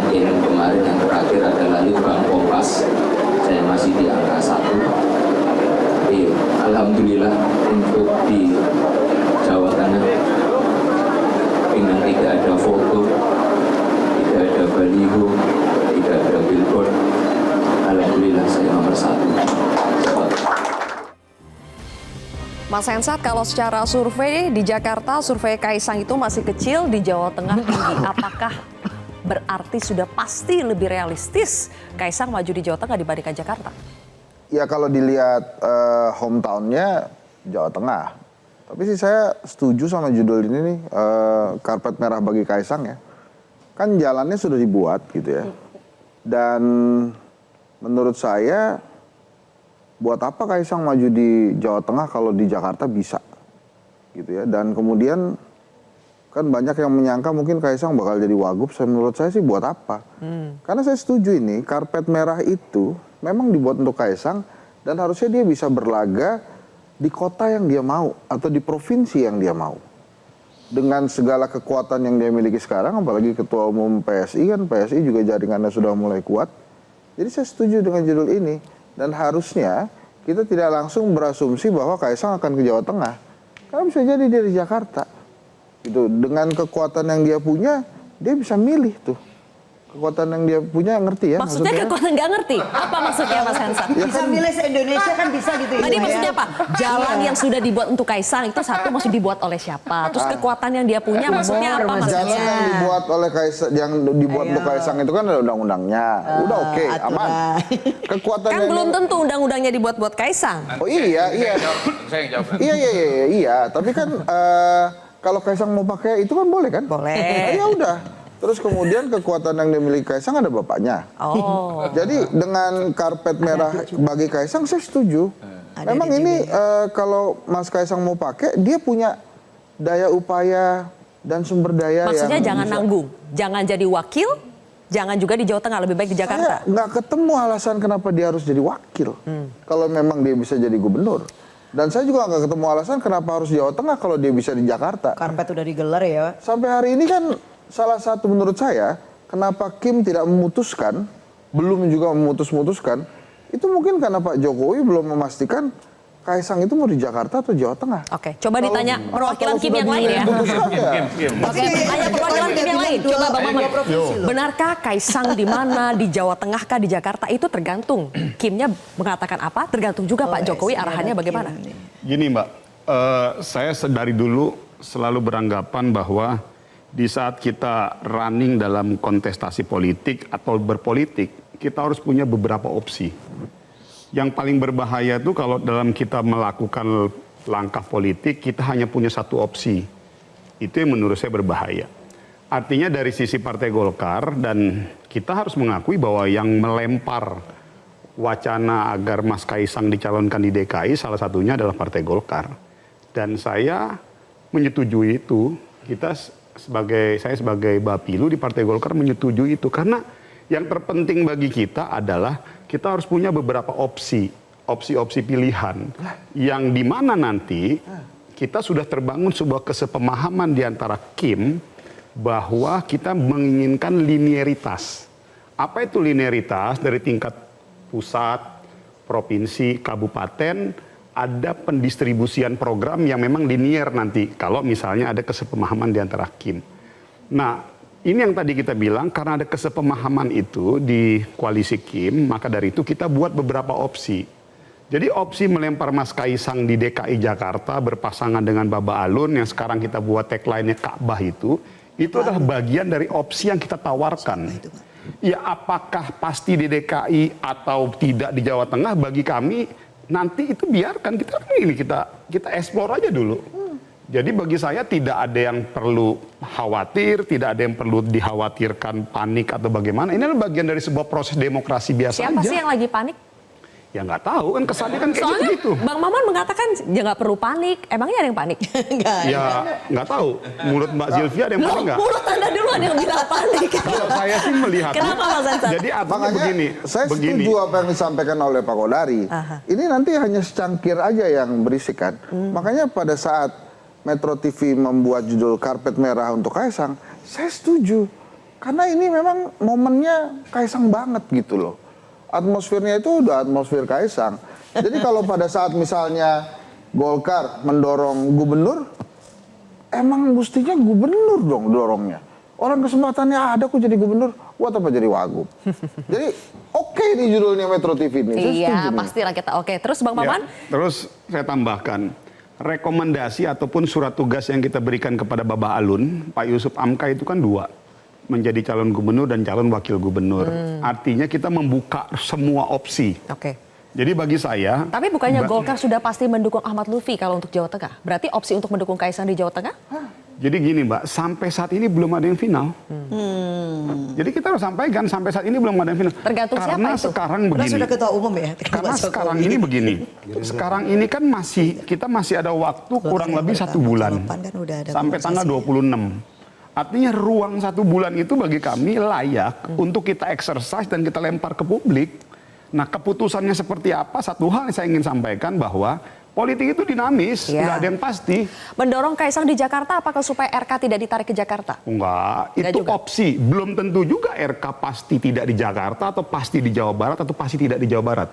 Mungkin kemarin yang terakhir adalah Litbang Kompas, saya masih di angka 1. Tapi alhamdulillah untuk di Jawa Tengah dengan tidak ada foto, tidak ada baliho, tidak ada billboard, alhamdulillah saya nomor 1. Mas Hensat, kalau secara survei di Jakarta, survei Kaisang itu masih kecil, di Jawa Tengah tinggi. Apakah berarti sudah pasti lebih realistis Kaisang maju di Jawa Tengah dibandingkan Jakarta? Ya kalau dilihat hometownnya Jawa Tengah. Tapi sih saya setuju sama judul ini nih, karpet merah bagi Kaisang ya. Kan jalannya sudah dibuat gitu ya. Dan menurut saya, buat apa Kaisang maju di Jawa Tengah kalau di Jakarta bisa gitu ya. Dan kemudian kan banyak yang menyangka mungkin Kaisang bakal jadi wagub. Menurut saya sih buat apa? Karena saya setuju ini karpet merah itu memang dibuat untuk Kaisang dan harusnya dia bisa berlaga di kota yang dia mau atau di provinsi yang dia mau. Dengan segala kekuatan yang dia miliki sekarang, apalagi ketua umum PSI kan, PSI juga jaringannya sudah mulai kuat. Jadi saya setuju dengan judul ini. Dan harusnya kita tidak langsung berasumsi bahwa Kaisang akan ke Jawa Tengah. Karena bisa jadi dia di Jakarta. Gitu. Dengan kekuatan yang dia punya, dia bisa milih tuh. Kekuatan yang dia punya ngerti ya. Maksudnya kekuatan nggak ngerti? Apa maksudnya Mas Hensat? Ya Bisa kan, milih se-Indonesia kan bisa gitu ya. Tadi maksudnya apa? Jalan yang sudah dibuat untuk Kaisang itu satu maksud dibuat oleh siapa? Terus kekuatan yang dia punya maksudnya apa jalan maksudnya? yang dibuat oleh Kaisang, yang dibuat untuk Kaisang itu kan ada undang-undangnya. Udah oke, aman. Kekuatan Kan yang belum tentu undang-undangnya dibuat buat Kaisang. Oh iya. Saya yang jawab. Iya. Tapi kan kalau Kaisang mau pakai itu kan boleh kan? Boleh. Ya udah. Terus kemudian kekuatan yang dimiliki Kaisang ada bapaknya. Oh. Jadi dengan karpet merah bagi Kaisang saya setuju. Memang ini kalau Mas Kaisang mau pakai, dia punya daya upaya dan sumber daya. Maksudnya yang jangan bisa. nanggung, jangan jadi wakil, jangan juga di Jawa Tengah, lebih baik di Jakarta. Saya nggak ketemu alasan kenapa dia harus jadi wakil. Kalau memang dia bisa jadi gubernur. Dan saya juga nggak ketemu alasan kenapa harus Jawa Tengah kalau dia bisa di Jakarta. Karpet udah digelar ya. Sampai hari ini kan salah satu menurut saya kenapa Kim tidak memutuskan, belum juga memutuskan, itu mungkin karena Pak Jokowi belum memastikan Kaisang itu mau di Jakarta atau Jawa Tengah. Oke, coba ditanya perwakilan Kim yang lain ya. Oke, tanya perwakilan Kim yang lain. Coba Bang Maman. Benarkah Kaisang di mana, di Jawa Tengah kah, di Jakarta itu tergantung. Kimnya mengatakan apa, tergantung juga Pak Jokowi arahannya bagaimana. Gini Mbak, saya dari dulu selalu beranggapan bahwa di saat kita running dalam kontestasi politik atau berpolitik, kita harus punya beberapa opsi. Yang paling berbahaya itu kalau dalam kita melakukan langkah politik, kita hanya punya satu opsi. Itu yang menurut saya berbahaya. Artinya dari sisi Partai Golkar, dan kita harus mengakui bahwa yang melempar wacana agar Mas Kaisang dicalonkan di DKI, salah satunya adalah Partai Golkar. Dan saya menyetujui itu, saya sebagai Bapilu di Partai Golkar menyetujui itu karena yang terpenting bagi kita adalah kita harus punya beberapa opsi pilihan yang dimana nanti kita sudah terbangun sebuah kesepemahaman di antara Kim bahwa kita menginginkan linearitas. Apa itu linearitas? Dari tingkat pusat, provinsi, kabupaten, ada pendistribusian program yang memang linear nanti kalau misalnya ada kesepemahaman di antara Kim. Nah, ini yang tadi kita bilang karena ada kesepemahaman itu di koalisi Kim, maka dari itu kita buat beberapa opsi. Jadi opsi melempar Mas Kaisang di DKI Jakarta berpasangan dengan Baba Alun yang sekarang kita buat tagline-nya Ka'bah itu adalah bagian dari opsi yang kita tawarkan. Ya apakah pasti di DKI atau tidak di Jawa Tengah bagi kami nanti itu biarkan kita eksplor aja dulu. Jadi bagi saya tidak ada yang perlu khawatir, tidak ada yang perlu dikhawatirkan panik atau bagaimana. Ini adalah bagian dari sebuah proses demokrasi biasa aja. Siapa sih yang lagi panik? Ya nggak tahu kan kesannya kan kayak Soalnya gitu. Bang Maman mengatakan ya nggak perlu panik. Emangnya ada yang panik? Ya nggak tahu. Menurut Mbak Zilvia ada yang panik nggak? Menurut Anda duluan yang bilang panik. Kalau saya sih melihat. Kenapa Mas Hensat? Jadi artinya Makanya begini. saya setuju apa yang disampaikan oleh Pak Kodari. Ini nanti hanya secangkir aja yang berisik kan. Makanya pada saat Metro TV membuat judul Karpet Merah untuk Kaisang, saya setuju. Karena ini memang momennya Kaisang banget gitu loh. Atmosfernya itu udah atmosfer Kaisang. Jadi kalau pada saat misalnya Golkar mendorong gubernur, emang mestinya gubernur dong dorongnya. Orang kesempatannya ada kok jadi gubernur, buat apa jadi wagub. Jadi oke nih judulnya Metro TV ini. Iya, pastilah kita oke. Terus Bang Maman? Ya, terus saya tambahkan, rekomendasi ataupun surat tugas yang kita berikan kepada Bapak Alun, Pak Yusuf Amka itu kan 2. Menjadi calon gubernur dan calon wakil gubernur. Artinya kita membuka semua opsi. Oke. Jadi bagi saya... Tapi bukannya Golkar sudah pasti mendukung Ahmad Lutfi kalau untuk Jawa Tengah? Berarti opsi untuk mendukung Kaisang di Jawa Tengah? Jadi gini Mbak, sampai saat ini belum ada yang final. Jadi kita harus sampaikan sampai saat ini belum ada yang final. Tergantung siapa karena itu? sekarang Karena begini. sudah ketua umum ya. Karena sekarang ini begini. Sekarang ini kan kita masih ada waktu kurang lebih 1 bulan. Kan udah ada Sampai tanggal 26. Artinya ruang 1 bulan itu bagi kami layak untuk kita exercise dan kita lempar ke publik. Nah keputusannya seperti apa? Satu hal yang saya ingin sampaikan bahwa politik itu dinamis, nggak ada yang pasti. Mendorong Kaisang di Jakarta apakah supaya RK tidak ditarik ke Jakarta? Enggak, itu juga. opsi. Belum tentu juga RK pasti tidak di Jakarta atau pasti di Jawa Barat atau pasti tidak di Jawa Barat.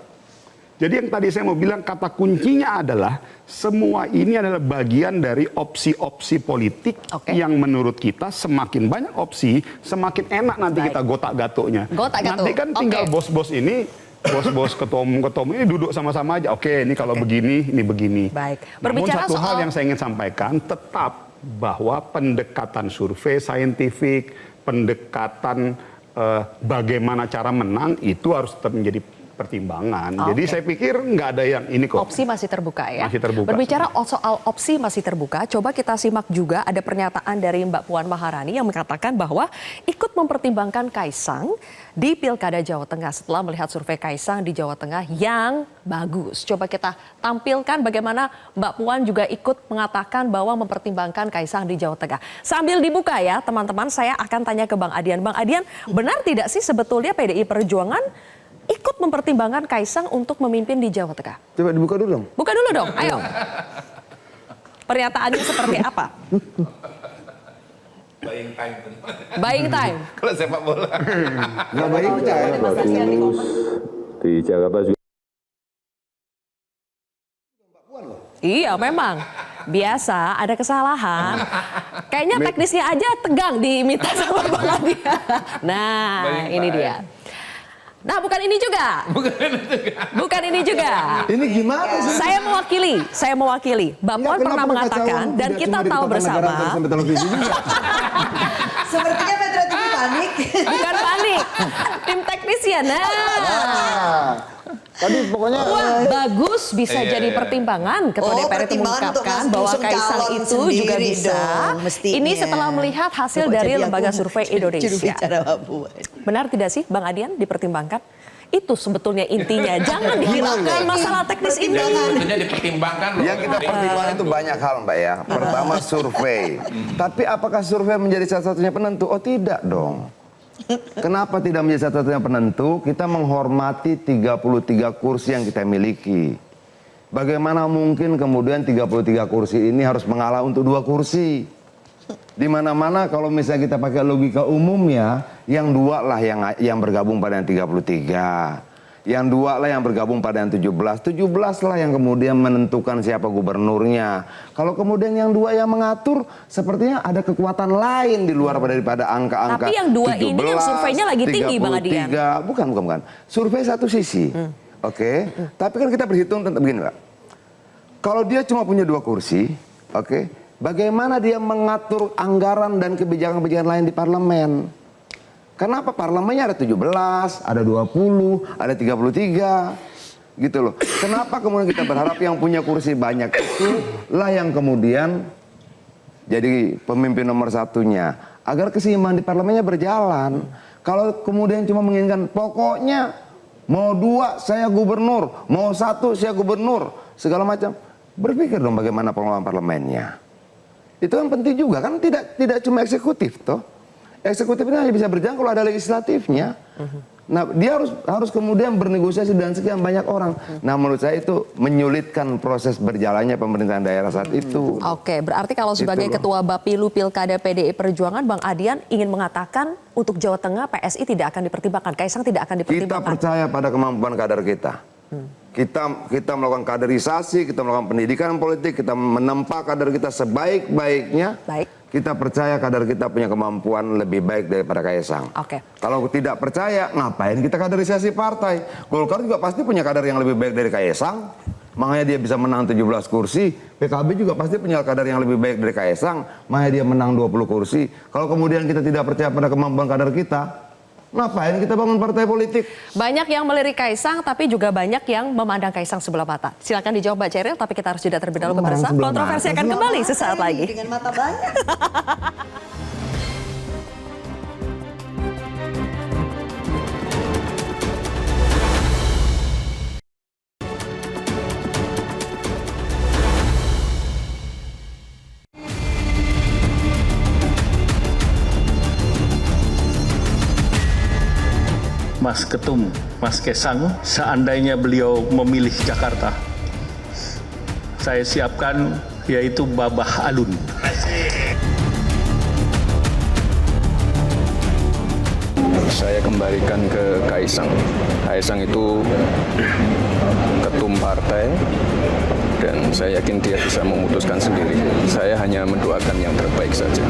Jadi yang tadi saya mau bilang kata kuncinya adalah semua ini adalah bagian dari opsi-opsi politik yang menurut kita semakin banyak opsi, semakin enak nanti kita gotak-gatuknya. Nanti kan tinggal bos-bos ini, bos-bos ketua umum ini duduk sama-sama aja. Oke, ini kalau begini, ini begini. Baik. Namun Berbicara satu hal soal yang saya ingin sampaikan tetap bahwa pendekatan survei saintifik, pendekatan bagaimana cara menang itu harus tetap menjadi pertimbangan. Jadi saya pikir nggak ada yang ini kok. Opsi masih terbuka ya. Masih terbuka. Berbicara soal opsi masih terbuka, coba kita simak juga ada pernyataan dari Mbak Puan Maharani yang mengatakan bahwa ikut mempertimbangkan Kaisang di Pilkada Jawa Tengah setelah melihat survei Kaisang di Jawa Tengah yang bagus. Coba kita tampilkan bagaimana Mbak Puan juga ikut mengatakan bahwa mempertimbangkan Kaisang di Jawa Tengah. Sambil dibuka ya teman-teman, saya akan tanya ke Bang Adian. Bang Adian, benar tidak sih sebetulnya PDI Perjuangan ikut mempertimbangkan Kaisang untuk memimpin di Jawa Tengah? Coba dibuka dulu dong. Buka dulu dong, ayo. Pernyataannya seperti apa? Buying time. Buying time. Kalau sepak bola. Nggak buying time. Di Jakarta juga. Iya memang. Biasa ada kesalahan. Kayaknya teknisnya aja tegang diminta sama Bang Adian. Nah, ini dia. Nah, bukan ini juga. Bukan ini juga. Ini gimana sih? Saya mewakili. Mbak Puan pernah mengatakan dan kita tahu bersama. Sepertinya Metro TV panik. Bukan panik. Tim teknisnya. Tadi pokoknya bagus bisa jadi pertimbangan. Ketua DPR itu mengungkapkan bahwa Kaisang itu juga bisa. Ini setelah melihat hasil dari Lembaga Survei Indonesia. Benar tidak sih Bang Adian dipertimbangkan? Itu sebetulnya intinya. Jangan dihilangkan masalah teknis ini. Tentunya dipertimbangkan loh. Yang kita pertimbangkan itu banyak hal Mbak ya. Pertama survei. Tapi apakah survei menjadi satu-satunya penentu? Oh tidak dong. Kenapa tidak menjadi satu-satunya penentu? Kita menghormati 33 kursi yang kita miliki. Bagaimana mungkin kemudian 33 kursi ini harus mengalah untuk 2 kursi? Di mana-mana kalau misalnya kita pakai logika umumnya, yang 2 lah yang bergabung pada yang 33. Yang 2 lah yang bergabung pada yang 17. 17 lah yang kemudian menentukan siapa gubernurnya. Kalau kemudian yang 2 yang mengatur, sepertinya ada kekuatan lain di luar daripada angka-angka 17. Tapi yang 2 ini yang surveinya lagi tinggi Bang Adian. Bukan. Survei satu sisi. Oke. Tapi kan kita berhitung tentang begini Pak. Kalau dia cuma punya 2 kursi, oke. Bagaimana dia mengatur anggaran dan kebijakan-kebijakan lain di parlemen? Kenapa parlemennya ada 17, ada 20, ada 33, gitu loh. Kenapa kemudian kita berharap yang punya kursi banyak itu lah yang kemudian jadi pemimpin nomor satunya. Agar keseimbangan di parlemennya berjalan. Kalau kemudian cuma menginginkan pokoknya Mau 2 saya gubernur, mau 1 saya gubernur, segala macam. Berpikir dong bagaimana pengelolaan parlemennya. Itu kan penting juga, kan tidak cuma eksekutif toh. Eksekutif ini hanya bisa berjalan kalau ada legislatifnya. Nah, dia harus kemudian bernegosiasi dengan sekian banyak orang. Nah, menurut saya itu menyulitkan proses berjalannya pemerintahan daerah saat itu. Oke, berarti kalau sebagai Ketua Bapilu Pilkada PDI Perjuangan, Bang Adian ingin mengatakan untuk Jawa Tengah PSI tidak akan dipertimbangkan, Kaisang tidak akan dipertimbangkan. Kita percaya pada kemampuan kader kita. Kita melakukan kaderisasi, kita melakukan pendidikan politik, kita menempa kader kita sebaik-baiknya. Baik. Kita percaya kader kita punya kemampuan lebih baik daripada Kaisang. Oke. Kalau tidak percaya, ngapain kita kaderisasi partai? Golkar juga pasti punya kader yang lebih baik dari Kaisang. Makanya dia bisa menang 17 kursi. PKB juga pasti punya kader yang lebih baik dari Kaisang. Makanya dia menang 20 kursi. Kalau kemudian kita tidak percaya pada kemampuan kader kita, ngapain kita bangun partai politik? Banyak yang melirik Kaisang, tapi juga banyak yang memandang Kaisang sebelah mata. Silakan dijawab Mbak Ceril, tapi kita harus jeda terlebih dahulu pemirsa. Kontroversi akan kembali sesaat lagi. Dengan mata banyak. Mas Ketum, Mas Kaisang, seandainya beliau memilih Jakarta, saya siapkan yaitu Babah Alun. Saya kembalikan ke Kaisang. Kaisang itu ketum partai dan saya yakin dia bisa memutuskan sendiri. Saya hanya mendoakan yang terbaik saja.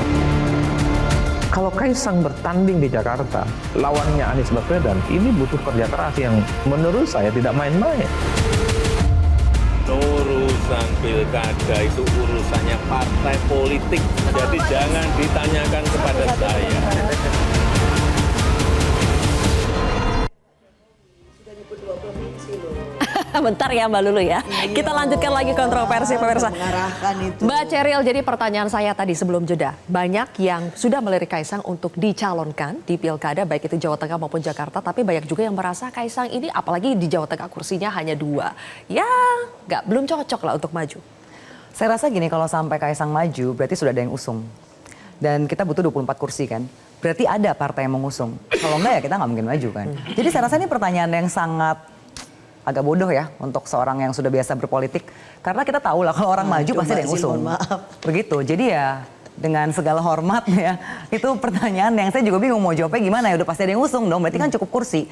Kalau Kaisang bertanding di Jakarta, lawannya Anies Baswedan, ini butuh kerja keras yang menurut saya tidak main-main. Urusan pilkada itu urusannya partai politik, jadi jangan ditanyakan kepada saya. Bentar ya Mbak Lulu ya. Kita lanjutkan lagi kontroversi pemirsa. Mbak Ceril, jadi pertanyaan saya tadi sebelum jeda. Banyak yang sudah melirik Kaisang untuk dicalonkan di pilkada baik itu Jawa Tengah maupun Jakarta. Tapi banyak juga yang merasa Kaisang ini apalagi di Jawa Tengah kursinya hanya 2. Ya belum cocok lah untuk maju. Saya rasa gini, kalau sampai Kaisang maju berarti sudah ada yang usung. Dan kita butuh 24 kursi kan. Berarti ada partai yang mengusung. Kalau enggak ya kita nggak mungkin maju kan. Jadi saya rasa ini pertanyaan yang sangat agak bodoh ya untuk seorang yang sudah biasa berpolitik. Karena kita tahu lah kalau orang maju pasti ada yang usung. Begitu, jadi ya dengan segala hormat ya, itu pertanyaan yang saya juga bingung mau jawabnya gimana ya, udah pasti ada yang usung dong, berarti kan cukup kursi.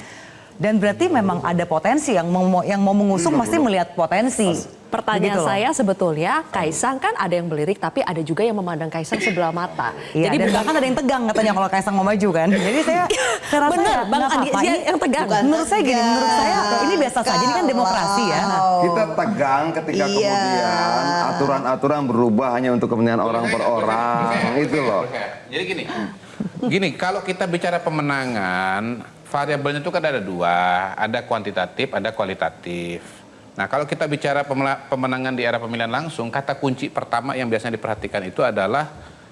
Dan berarti memang ada potensi yang mau mengusung pasti melihat potensi. Pertanyaan saya sebetulnya, Kaisang kan ada yang melirik tapi ada juga yang memandang Kaisang sebelah mata. Iya, jadi bahkan ada yang tegang katanya kalau Kaisang mau maju kan. Jadi saya rasa benar, Bang Andi yang tegang. Menurut saya gini, menurut saya ini biasa saja, ini kan demokrasi ya. Kita tegang ketika kemudian aturan-aturan berubah hanya untuk kepentingan orang per orang. Itu loh. Jadi gini, kalau kita bicara pemenangan, variabelnya itu kan ada 2, ada kuantitatif, ada kualitatif. Nah, kalau kita bicara pemenangan di era pemilihan langsung, kata kunci pertama yang biasanya diperhatikan itu adalah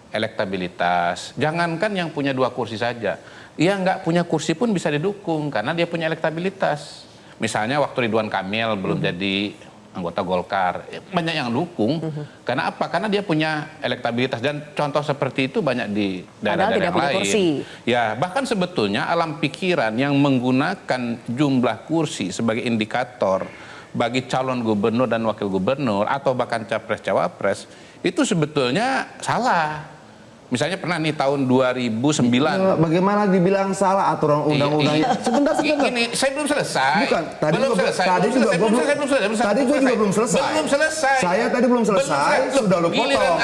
elektabilitas. Jangankan yang punya 2 kursi saja, yang nggak punya kursi pun bisa didukung karena dia punya elektabilitas. Misalnya waktu Ridwan Kamil belum jadi anggota Golkar, banyak yang dukung. Karena apa? Karena dia punya elektabilitas, dan contoh seperti itu banyak di daerah-daerah yang lain. Kursi. Ya, bahkan sebetulnya alam pikiran yang menggunakan jumlah kursi sebagai indikator bagi calon gubernur dan wakil gubernur atau bahkan capres-cawapres itu sebetulnya salah. Misalnya pernah nih tahun 2009. Bagaimana dibilang salah aturan undang-undangnya? Sebentar. Gini, saya belum selesai. Bukan, tadi belum selesai. Tadi juga belum selesai. Belum selesai. Saya tadi belum selesai, sudah lu potong.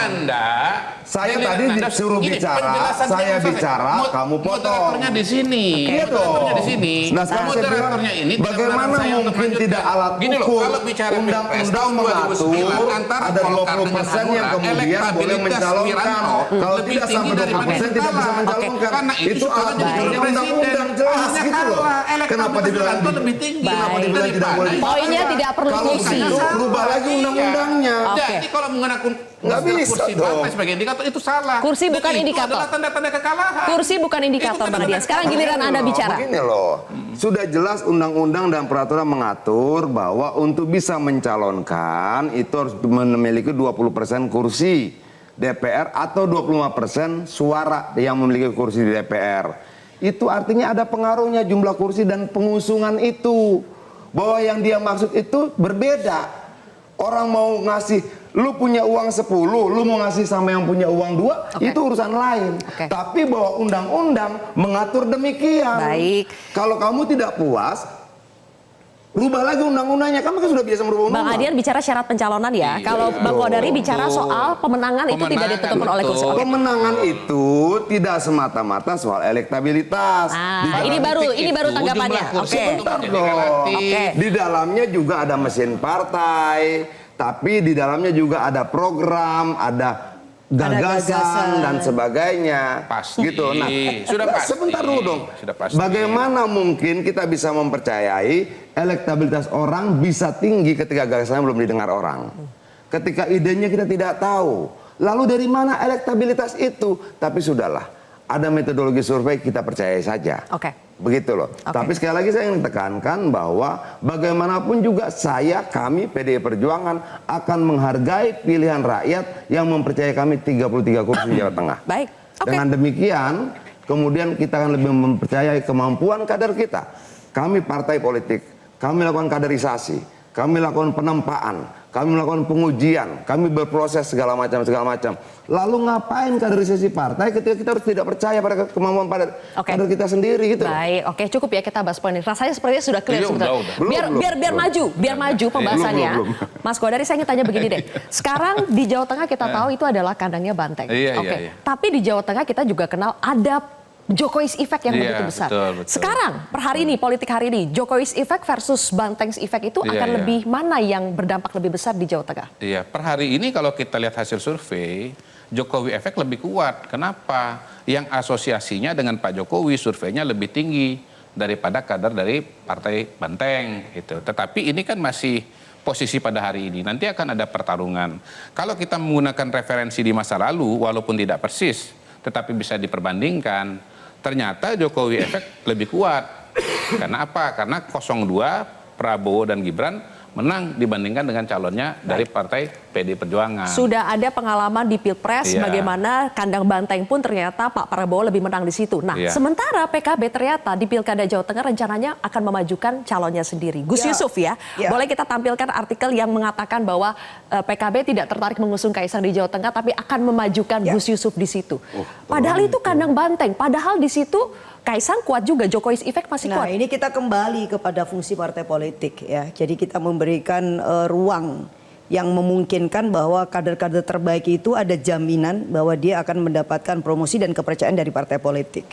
Saya tadi disuruh bicara, saya bicara, kamu potong. Moderatornya di sini. Iya dong. Di sini. Nah, sekarang saya bilang, bagaimana mungkin tidak alat ukur undang-undang mengatur ada 20% yang kemudian boleh mencalonkan. Kalau tidak tidak sampai 20% tidak bisa mencalonkan. Karena Itu alat ukurnya undang-undang jelas gitu loh. Kenapa dibilang lebih tinggi? Kenapa dibilang tidak boleh? Poinnya tidak perlu Kalau kursi. gitu rubah lagi undang-undangnya. Jadi kalau menggunakan Nggak bisa kursi dong. partai sebagai indikator itu salah. Kursi Dan bukan itu indikator. adalah tanda-tanda kekalahan. Kursi bukan indikator, Bang Adian. Sekarang giliran Anda bicara. Begini loh, sudah jelas undang-undang dan peraturan mengatur bahwa untuk bisa mencalonkan itu harus memiliki 20% kursi DPR atau 25% suara yang memiliki kursi di DPR. Itu artinya ada pengaruhnya jumlah kursi dan pengusungan itu. Bahwa yang dia maksud itu berbeda. Orang mau ngasih, lu punya uang 10, lu mau ngasih sama yang punya uang 2, itu urusan lain. Tapi bahwa undang-undang mengatur demikian. Baik. Kalau kamu tidak puas, rubah lagi undang-undangnya. Kamu kan sudah biasa merubah Bang undang-undang. Adian bicara syarat pencalonan ya. Kalau Bang Kodari bicara soal pemenangan itu tidak ditentukan oleh kursi. Oke. Pemenangan itu tidak semata-mata soal elektabilitas. Ah, ini baru tanggapannya. Oke. Sebentar dong. Di dalamnya juga ada mesin partai, tapi di dalamnya juga ada program, ada gagasan dan sebagainya. Pasti. Gitu. Nah, Sudah pasti. sebentar dulu dong. Sudah pasti. Bagaimana mungkin kita bisa mempercayai elektabilitas orang bisa tinggi ketika gagasannya belum didengar orang? Ketika idenya kita tidak tahu. Lalu dari mana elektabilitas itu? Tapi sudahlah, ada metodologi survei, kita percayai saja. Oke. Begitu loh. Tapi sekali lagi saya ingin tekankan bahwa bagaimanapun juga kami PDI Perjuangan akan menghargai pilihan rakyat yang mempercayai kami 33 kursi di Jawa Tengah. Baik. Dengan demikian, kemudian kita akan lebih mempercayai kemampuan kader kita. Kami partai politik, kami lakukan kaderisasi, kami lakukan penempaan, kami melakukan pengujian, kami berproses segala macam. Lalu ngapain kaderisasi partai ketika kita harus tidak percaya pada kemampuan kader kita sendiri gitu. Baik, oke, cukup ya kita bahas poin ini. Rasanya sepertinya sudah clear sebetulnya. Udah. Biar maju pembahasannya. Belum. Mas Kodari, saya ingin tanya begini deh. Sekarang di Jawa Tengah kita tahu itu adalah kandangnya Banteng. Iya. Tapi di Jawa Tengah kita juga kenal ada Jokowi's Effect yang begitu besar. Betul. Sekarang, per hari ini, politik hari ini, Jokowi's Effect versus Banteng's Effect itu akan lebih mana yang berdampak lebih besar di Jawa Tengah? Iya, per hari ini kalau kita lihat hasil survei, Jokowi efek lebih kuat. Kenapa? Yang asosiasinya dengan Pak Jokowi surveinya lebih tinggi daripada kader dari Partai Banteng. Gitu. Tetapi ini kan masih posisi pada hari ini. Nanti akan ada pertarungan. Kalau kita menggunakan referensi di masa lalu, walaupun tidak persis, tetapi bisa diperbandingkan, ternyata Jokowi efek lebih kuat. Karena apa? Karena 02 Prabowo dan Gibran menang dibandingkan dengan calonnya dari Partai PD Perjuangan. Sudah ada pengalaman di Pilpres bagaimana kandang Banteng pun ternyata Pak Prabowo lebih menang di situ. Nah, sementara PKB ternyata di Pilkada Jawa Tengah rencananya akan memajukan calonnya sendiri. Gus Yusuf ya, boleh kita tampilkan artikel yang mengatakan bahwa PKB tidak tertarik mengusung Kaisang di Jawa Tengah tapi akan memajukan Gus Yusuf di situ. Padahal itu kandang Banteng, padahal di situ Kaisang kuat juga, Jokowi's Effect masih kuat. Nah, ini kita kembali kepada fungsi partai politik ya. Jadi kita memberikan ruang yang memungkinkan bahwa kader-kader terbaik itu ada jaminan bahwa dia akan mendapatkan promosi dan kepercayaan dari partai politik.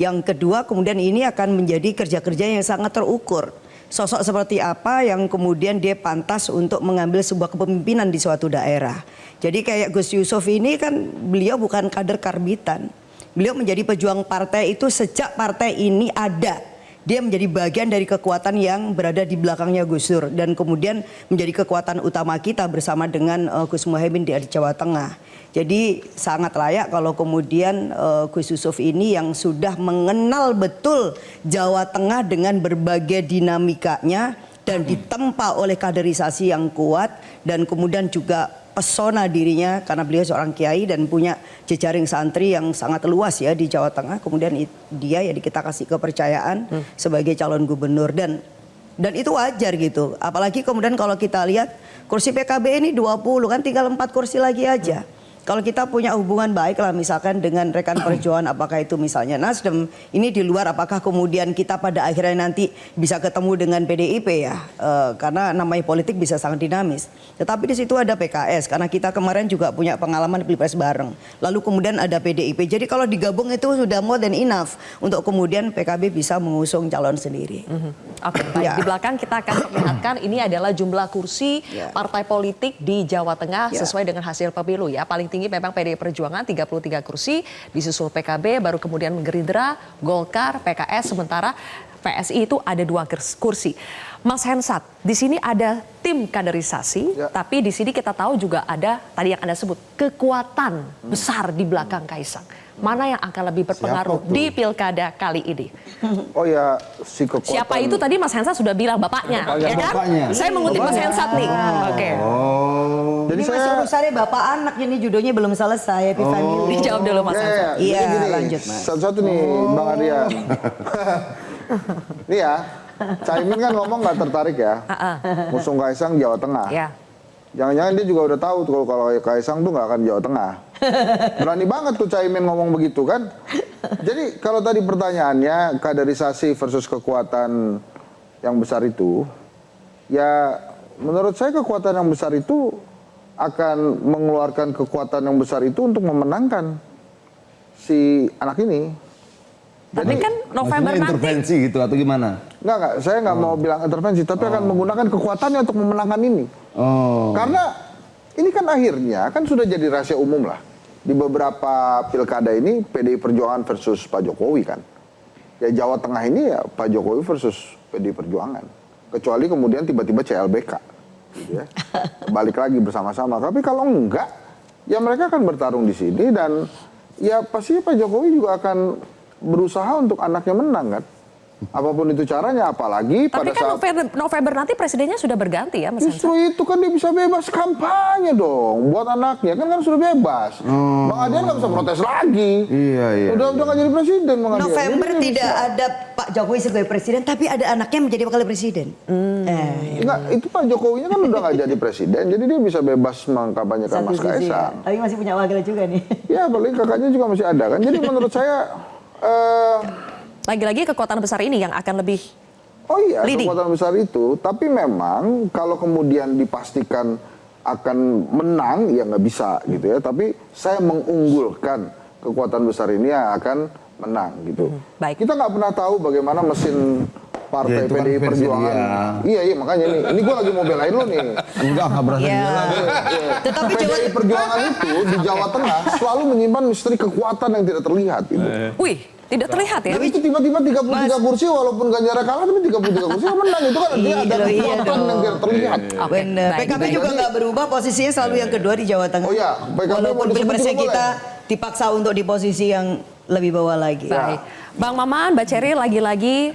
Yang kedua, kemudian ini akan menjadi kerja-kerja yang sangat terukur. Sosok seperti apa yang kemudian dia pantas untuk mengambil sebuah kepemimpinan di suatu daerah. Jadi kayak Gus Yusuf ini kan beliau bukan kader karbitan. Beliau menjadi pejuang partai itu sejak partai ini ada. Dia menjadi bagian dari kekuatan yang berada di belakangnya Gus Dur. Dan kemudian menjadi kekuatan utama kita bersama dengan Gus Muhaimin di Jawa Tengah. Jadi sangat layak kalau kemudian Gus Yusuf ini yang sudah mengenal betul Jawa Tengah dengan berbagai dinamikanya. Dan ditempa oleh kaderisasi yang kuat. Dan kemudian juga pesona dirinya karena beliau seorang kiai dan punya jejaring santri yang sangat luas ya di Jawa Tengah. Kemudian dia ya kita kasih kepercayaan sebagai calon gubernur dan itu wajar gitu. Apalagi kemudian kalau kita lihat kursi PKB ini 20 kan tinggal 4 kursi lagi aja. Kalau kita punya hubungan baik lah misalkan dengan rekan perjuangan apakah itu misalnya Nasdem, ini di luar apakah kemudian kita pada akhirnya nanti bisa ketemu dengan PDIP ya, karena namanya politik bisa sangat dinamis. Tetapi di situ ada PKS karena kita kemarin juga punya pengalaman Pilpres bareng. Lalu kemudian ada PDIP. Jadi kalau digabung itu sudah more than enough untuk kemudian PKB bisa mengusung calon sendiri. Oke, baik. Di belakang kita akan perlihatkan ini adalah jumlah kursi partai politik di Jawa Tengah sesuai dengan hasil pemilu ya. Paling tertinggi memang PDI Perjuangan 33 kursi, disusul PKB, baru kemudian Gerindra, Golkar, PKS, sementara PSI itu ada 2 kursi. Mas Hensat, di sini ada tim kaderisasi, tapi di sini kita tahu juga ada tadi yang Anda sebut kekuatan besar di belakang Kaisang. Mana yang akan lebih berpengaruh di pilkada kali ini? Oh ya, si kekuatan. Siapa itu tadi Mas Hensat sudah bilang bapaknya, ya kan? Saya mengutip Mas Hensat nih. Oke. Jadi Ini masih urusannya bapak anaknya nih, judulnya belum selesai, Happy Family. Dijawab dulu Mas Hensat. Iya, Jadi lanjut Mas. Satu-satu nih Bang Aryan. Nih ya, Caimin kan ngomong nggak tertarik ya. Ngusung Kaisang Jawa Tengah. Ya. Jangan-jangan dia juga udah tahu tuh kalau Kaisang tuh nggak akan Jawa Tengah. Berani banget tuh Caimin ngomong begitu kan. Jadi kalau tadi pertanyaannya kaderisasi versus kekuatan yang besar itu, ya menurut saya kekuatan yang besar itu akan mengeluarkan kekuatan yang besar itu untuk memenangkan si anak ini. Tapi kan November nanti. Intervensi gitu atau gimana? Enggak, saya nggak mau bilang intervensi, tapi akan menggunakan kekuatannya untuk memenangkan ini. Karena ini kan akhirnya kan sudah jadi rahasia umum lah. Di beberapa pilkada ini PDI Perjuangan versus Pak Jokowi kan. Ya Jawa Tengah ini ya Pak Jokowi versus PDI Perjuangan. Kecuali kemudian tiba-tiba CLBK. Gitu ya. Balik lagi bersama-sama. Tapi kalau enggak, ya mereka akan bertarung di sini dan ya pasti Pak Jokowi juga akan berusaha untuk anaknya menang kan. Apapun itu caranya, apalagi tapi pada kan saat November nanti presidennya sudah berganti ya Mas Hensat. justru itu kan dia bisa bebas kampanye dong buat anaknya kan sudah bebas. Bang Adian nggak bisa protes lagi. Iya. Udah nggak jadi presiden Bang Adian. November Jadi dia tidak bisa. ada Pak Jokowi sebagai presiden, tapi ada anaknya menjadi wakil presiden. Enggak, itu Pak Jokowinya kan udah nggak jadi presiden, jadi dia bisa bebas mengkampanyekan Satu Mas sisi, Kaisang. tapi masih punya wakil juga nih. Ya, apalagi kakaknya juga masih ada kan. Jadi menurut saya Lagi-lagi kekuatan besar ini yang akan lebih oh iya, leading. kekuatan besar itu. Tapi memang kalau kemudian dipastikan akan menang, ya nggak bisa gitu ya. Tapi saya mengunggulkan kekuatan besar ini yang akan menang gitu. Baik. Kita nggak pernah tahu bagaimana mesin partai Ya, itu kan PDI versi Perjuangan. dia. Iya, makanya ini gue lagi mau belain lu nih. Enggak berasa Ya. dia. Tetapi PDI Perjuangan itu di Jawa Tengah selalu menyimpan misteri kekuatan yang tidak terlihat gitu. Wih, tidak terlihat ya. Dan itu tiba-tiba 33 kursi walaupun Ganjar kalah tapi 33 kursi menang itu kan dia ada kekuatan yang tidak terlihat. Benar. PKB juga nggak berubah, posisinya selalu yang kedua di Jawa Tengah. Oh iya, PKB walaupun mau disebut pilpresnya juga kita boleh. dipaksa untuk di posisi yang lebih bawah lagi. Baik. Bang Maman, Mbak Cherry lagi-lagi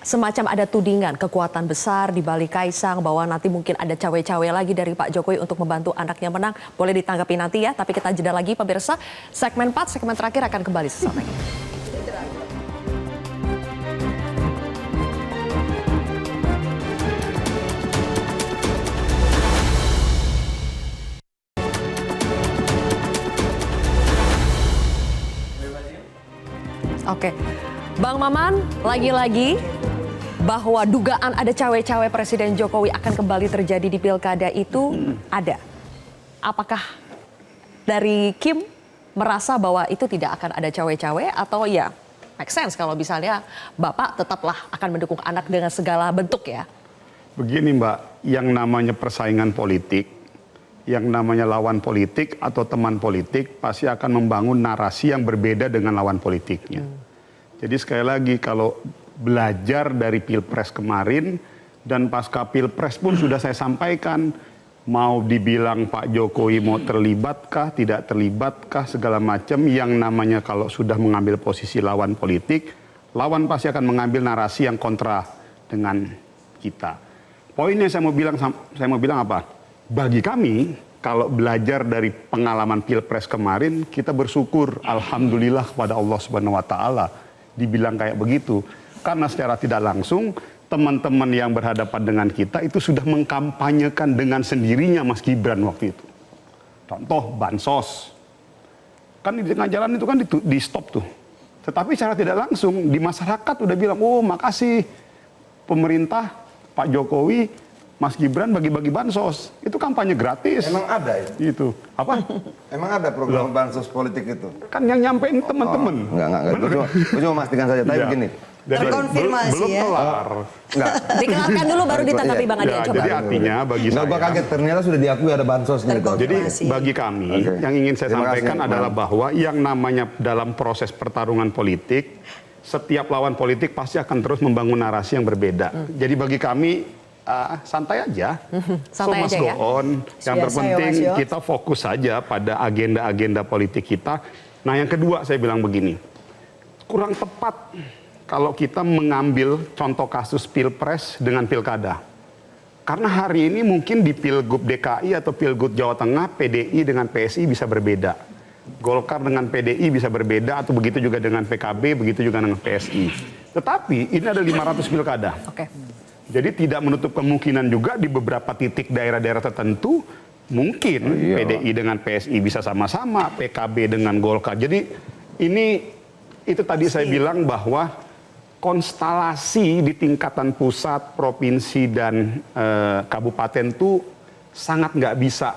semacam ada tudingan kekuatan besar di balik Kaisang bahwa nanti mungkin ada cawe-cawe lagi dari Pak Jokowi untuk membantu anaknya menang. Boleh ditanggapi nanti ya, tapi kita jeda lagi pemirsa. Segmen 4, segmen terakhir akan kembali sesaat lagi. Oke, Bang Maman, lagi-lagi bahwa dugaan ada cawe-cawe Presiden Jokowi akan kembali terjadi di pilkada itu ada. Apakah dari Kim merasa bahwa itu tidak akan ada cawe-cawe atau ya make sense kalau misalnya Bapak tetaplah akan mendukung anak dengan segala bentuk ya? Begini Mbak, yang namanya persaingan politik, yang namanya lawan politik atau teman politik pasti akan membangun narasi yang berbeda dengan lawan politiknya. Jadi sekali lagi kalau belajar dari Pilpres kemarin dan pasca Pilpres pun sudah saya sampaikan, mau dibilang Pak Jokowi mau terlibatkah, tidak terlibatkah, segala macam yang namanya kalau sudah mengambil posisi lawan politik, lawan pasti akan mengambil narasi yang kontra dengan kita. Poinnya saya mau bilang apa? Bagi kami, kalau belajar dari pengalaman Pilpres kemarin, kita bersyukur, alhamdulillah kepada Allah Subhanahu Wa Taala dibilang kayak begitu. Karena secara tidak langsung, teman-teman yang berhadapan dengan kita itu sudah mengkampanyekan dengan sendirinya Mas Gibran waktu itu. Contoh bansos, kan di tengah jalan itu kan di stop tuh. Tetapi secara tidak langsung di masyarakat udah bilang, oh makasih pemerintah Pak Jokowi Mas Gibran bagi-bagi bansos. Itu kampanye gratis. Emang ada ya? Itu. Apa? Emang ada program bansos politik itu? Kan yang nyampein teman-teman. Enggak. Gue cuma memastikan saja. Tapi begini. Terkonfirmasi belum ya. kelar. Enggak. Dikelarkan dulu baru ditanggapi Bang Adian. Coba. Jadi artinya bagi Nggak, saya. gue kaget ternyata sudah diakui ada bansosnya. Jadi bagi kami yang ingin saya Terima kasih, sampaikan adalah bahwa yang namanya dalam proses pertarungan politik, setiap lawan politik pasti akan terus membangun narasi yang berbeda. Jadi bagi kami santai aja, Santai so must aja go ya. on. Yang Biasa terpenting ya, Mas, yo. kita fokus saja pada agenda-agenda politik kita. Nah yang kedua saya bilang begini, kurang tepat kalau kita mengambil contoh kasus pilpres dengan pilkada. Karena hari ini mungkin di Pilgub DKI atau Pilgub Jawa Tengah, PDI dengan PSI bisa berbeda. Golkar dengan PDI bisa berbeda, atau begitu juga dengan PKB, begitu juga dengan PSI. Tetapi ini ada 500 pilkada. Oke. Jadi tidak menutup kemungkinan juga di beberapa titik daerah-daerah tertentu, mungkin PDI dengan PSI bisa sama-sama, PKB dengan Golkar. Jadi itu tadi saya bilang bahwa konstelasi di tingkatan pusat, provinsi, dan kabupaten itu sangat nggak bisa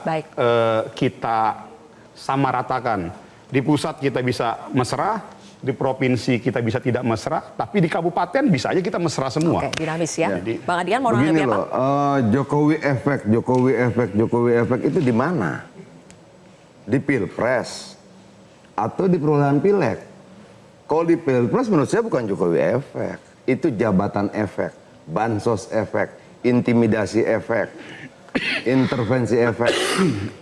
kita samaratakan. Di pusat kita bisa mesra, di provinsi kita bisa tidak mesra, tapi di kabupaten bisa aja kita mesra semua. Oke, dinamis ya. Jadi, Bang Adian mau Begini nanggapi apa? loh, Jokowi efek itu di mana? Di Pilpres atau di perolehan Pileg? Kalau di Pilpres menurut saya bukan Jokowi efek, itu jabatan efek, bansos efek, intimidasi efek, intervensi efek.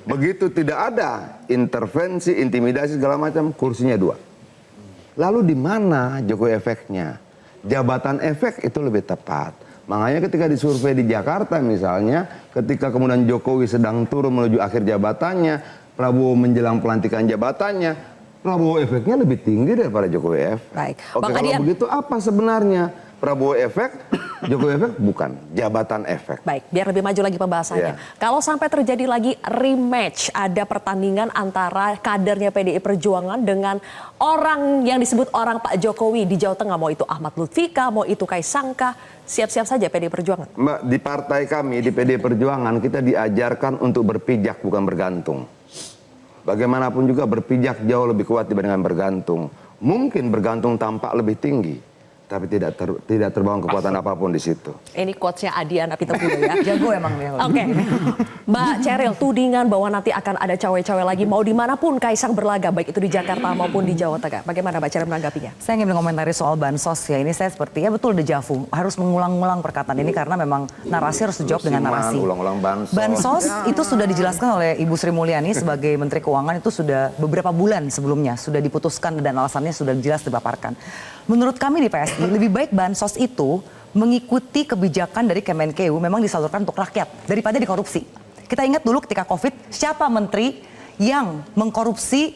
Begitu tidak ada intervensi, intimidasi segala macam, kursinya 2. Lalu di mana Jokowi efeknya? Jabatan efek itu lebih tepat. Makanya ketika disurvei di Jakarta misalnya, ketika kemudian Jokowi sedang turun menuju akhir jabatannya, Prabowo menjelang pelantikan jabatannya, Prabowo efeknya lebih tinggi daripada Jokowi efek. Baik. Oke, Bang kalau Adian. begitu apa sebenarnya? Prabowo efek, Jokowi efek bukan, jabatan efek. Baik, biar lebih maju lagi pembahasannya. Kalau sampai terjadi lagi rematch, ada pertandingan antara kadernya PDI Perjuangan dengan orang yang disebut orang Pak Jokowi di Jawa Tengah, mau itu Ahmad Lutfika, mau itu Kaisangka, siap-siap saja PDI Perjuangan. Mbak, di partai kami, di PDI Perjuangan, kita diajarkan untuk berpijak bukan bergantung. Bagaimanapun juga berpijak jauh lebih kuat dibandingkan bergantung. Mungkin bergantung tampak lebih tinggi, tapi tidak terbangun kekuatan apapun di situ. Ini quotes-nya Adian Apitapulu ya. Jago emang dia. Oke. Mbak Cheryl, tudingan bahwa nanti akan ada cawe-cawe lagi mau dimanapun Kaisang berlaga, baik itu di Jakarta maupun di Jawa Tengah. Bagaimana Mbak Cheryl menanggapinya? Saya ingin mengomentari soal bansos ya. Ini saya seperti betul dejavu. Harus mengulang-ulang perkataan ini karena memang narasi harus dijawab dengan narasi. Ulang-ulang bansos. Bansos itu sudah dijelaskan oleh Ibu Sri Mulyani sebagai Menteri Keuangan, itu sudah beberapa bulan sebelumnya sudah diputuskan dan alasannya sudah jelas dipaparkan. Menurut kami di PSI, lebih baik bansos itu mengikuti kebijakan dari Kemenkeu, memang disalurkan untuk rakyat daripada dikorupsi. Kita ingat dulu ketika COVID, siapa menteri yang mengkorupsi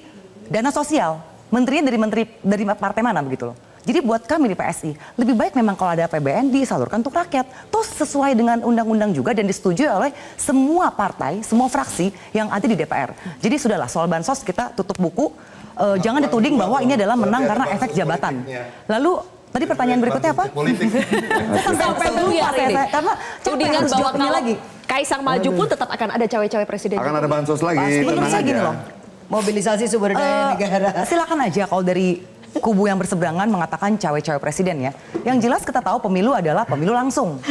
dana sosial? Menterinya dari partai mana begitu loh. Jadi buat kami di PSI, lebih baik memang kalau ada APBN disalurkan untuk rakyat. Toh sesuai dengan undang-undang juga dan disetujui oleh semua partai, semua fraksi yang ada di DPR. Jadi sudahlah soal bansos kita tutup buku. Jangan dituding bahwa ini adalah menang karena efek jabatan. Lalu tadi pertanyaan berikutnya apa? Sampai buyar ini. Karena Tudingan harus bahwa jawabnya kalau lagi. Kaisang maju pun tetap akan ada cawe-cawe presiden. Akan ada bansos lagi. Menurut saya gini loh. Mobilisasi sumber daya negara. Silakan aja kalau dari kubu yang berseberangan mengatakan cawe-cawe presiden ya. Yang jelas kita tahu pemilu adalah pemilu langsung.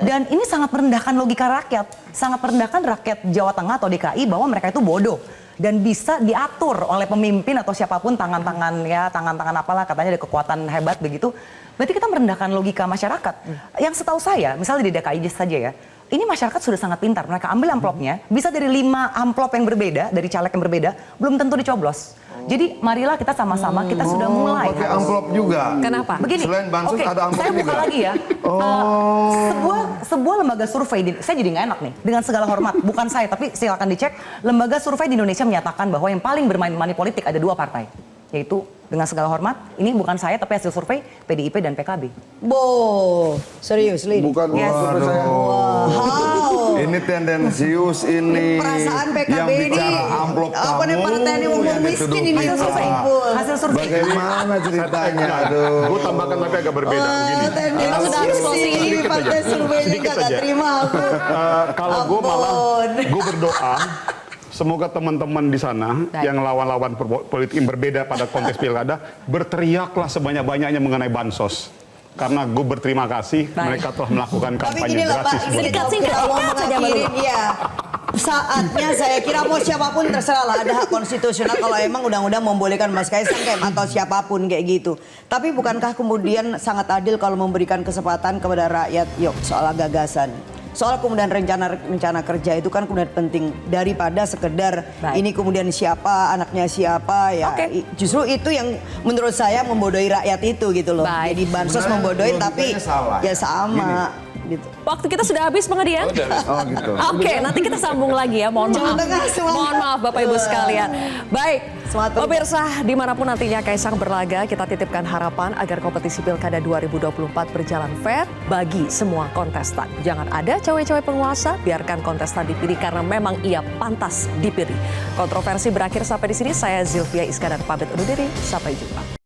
Dan ini sangat merendahkan logika rakyat. Sangat merendahkan rakyat Jawa Tengah atau DKI bahwa mereka itu bodoh. Dan bisa diatur oleh pemimpin atau siapapun tangan-tangan apalah katanya ada kekuatan hebat begitu. Berarti kita merendahkan logika masyarakat. Yang setahu saya, misalnya di DKI saja ya, ini masyarakat sudah sangat pintar. Mereka ambil amplopnya, bisa dari 5 amplop yang berbeda, dari caleg yang berbeda, belum tentu dicoblos. Jadi marilah kita sama-sama, kita sudah mulai. Pakai amplop juga. Kenapa? Begini, Selain bansos ada amplop saya buka juga. lagi ya. Sebuah lembaga survei, saya jadi nggak enak nih, dengan segala hormat, bukan saya, tapi silakan dicek. Lembaga survei di Indonesia menyatakan bahwa yang paling bermain money politik ada 2 partai, yaitu dengan segala hormat, ini bukan saya tapi hasil survei PDIP dan PKB. Serius, Lin? Bukan survei saya. Ini tendensius ini. Perasaan PKB yang ini. bicara amplop Apa nih partai ini umum yang miskin dituduh ini kita. Hasil survei. Bagaimana ceritanya? Aduh. Gue tambahkan tapi agak berbeda begini. Kita sudah harus closing ini. Partai survei Sedikit saja. nggak aja. terima aku. Kalau gue malah, Ampun. gue berdoa semoga teman-teman di sana yang lawan-lawan politik yang berbeda pada konteks pilkada berteriaklah sebanyak-banyaknya mengenai bansos. Karena gue berterima kasih mereka telah melakukan Tapi kampanye gini lah Pak, gratis. kita mau mengakhirin ya. Saatnya saya kira mau siapapun terserah lah, ada hak konstitusional kalau emang undang-undang membolehkan Mas Kaisang kayak atau siapapun kayak gitu. Tapi bukankah kemudian sangat adil kalau memberikan kesempatan kepada rakyat yuk soal gagasan. Soal kemudian rencana kerja itu kan kemudian penting daripada sekedar ini kemudian siapa, anaknya siapa ya. Justru itu yang menurut saya membodohi rakyat itu gitu loh. Jadi bansos membodohi tapi ya sama. Gitu. Waktu kita sudah habis Bang Adian. Oh gitu. Oke, nanti kita sambung lagi ya. Mohon Jawa maaf. Tengah semuanya. Mohon maaf Bapak Ibu sekalian. Baik, Semangat. pemirsa dimanapun nantinya Kaisang berlaga, kita titipkan harapan agar kompetisi Pilkada 2024 berjalan fair bagi semua kontestan. Jangan ada cawe-cawe penguasa, biarkan kontestan dipilih karena memang ia pantas dipilih. Kontroversi berakhir sampai di sini. Saya Zilvia Iskandar pamit undur diri. Sampai jumpa.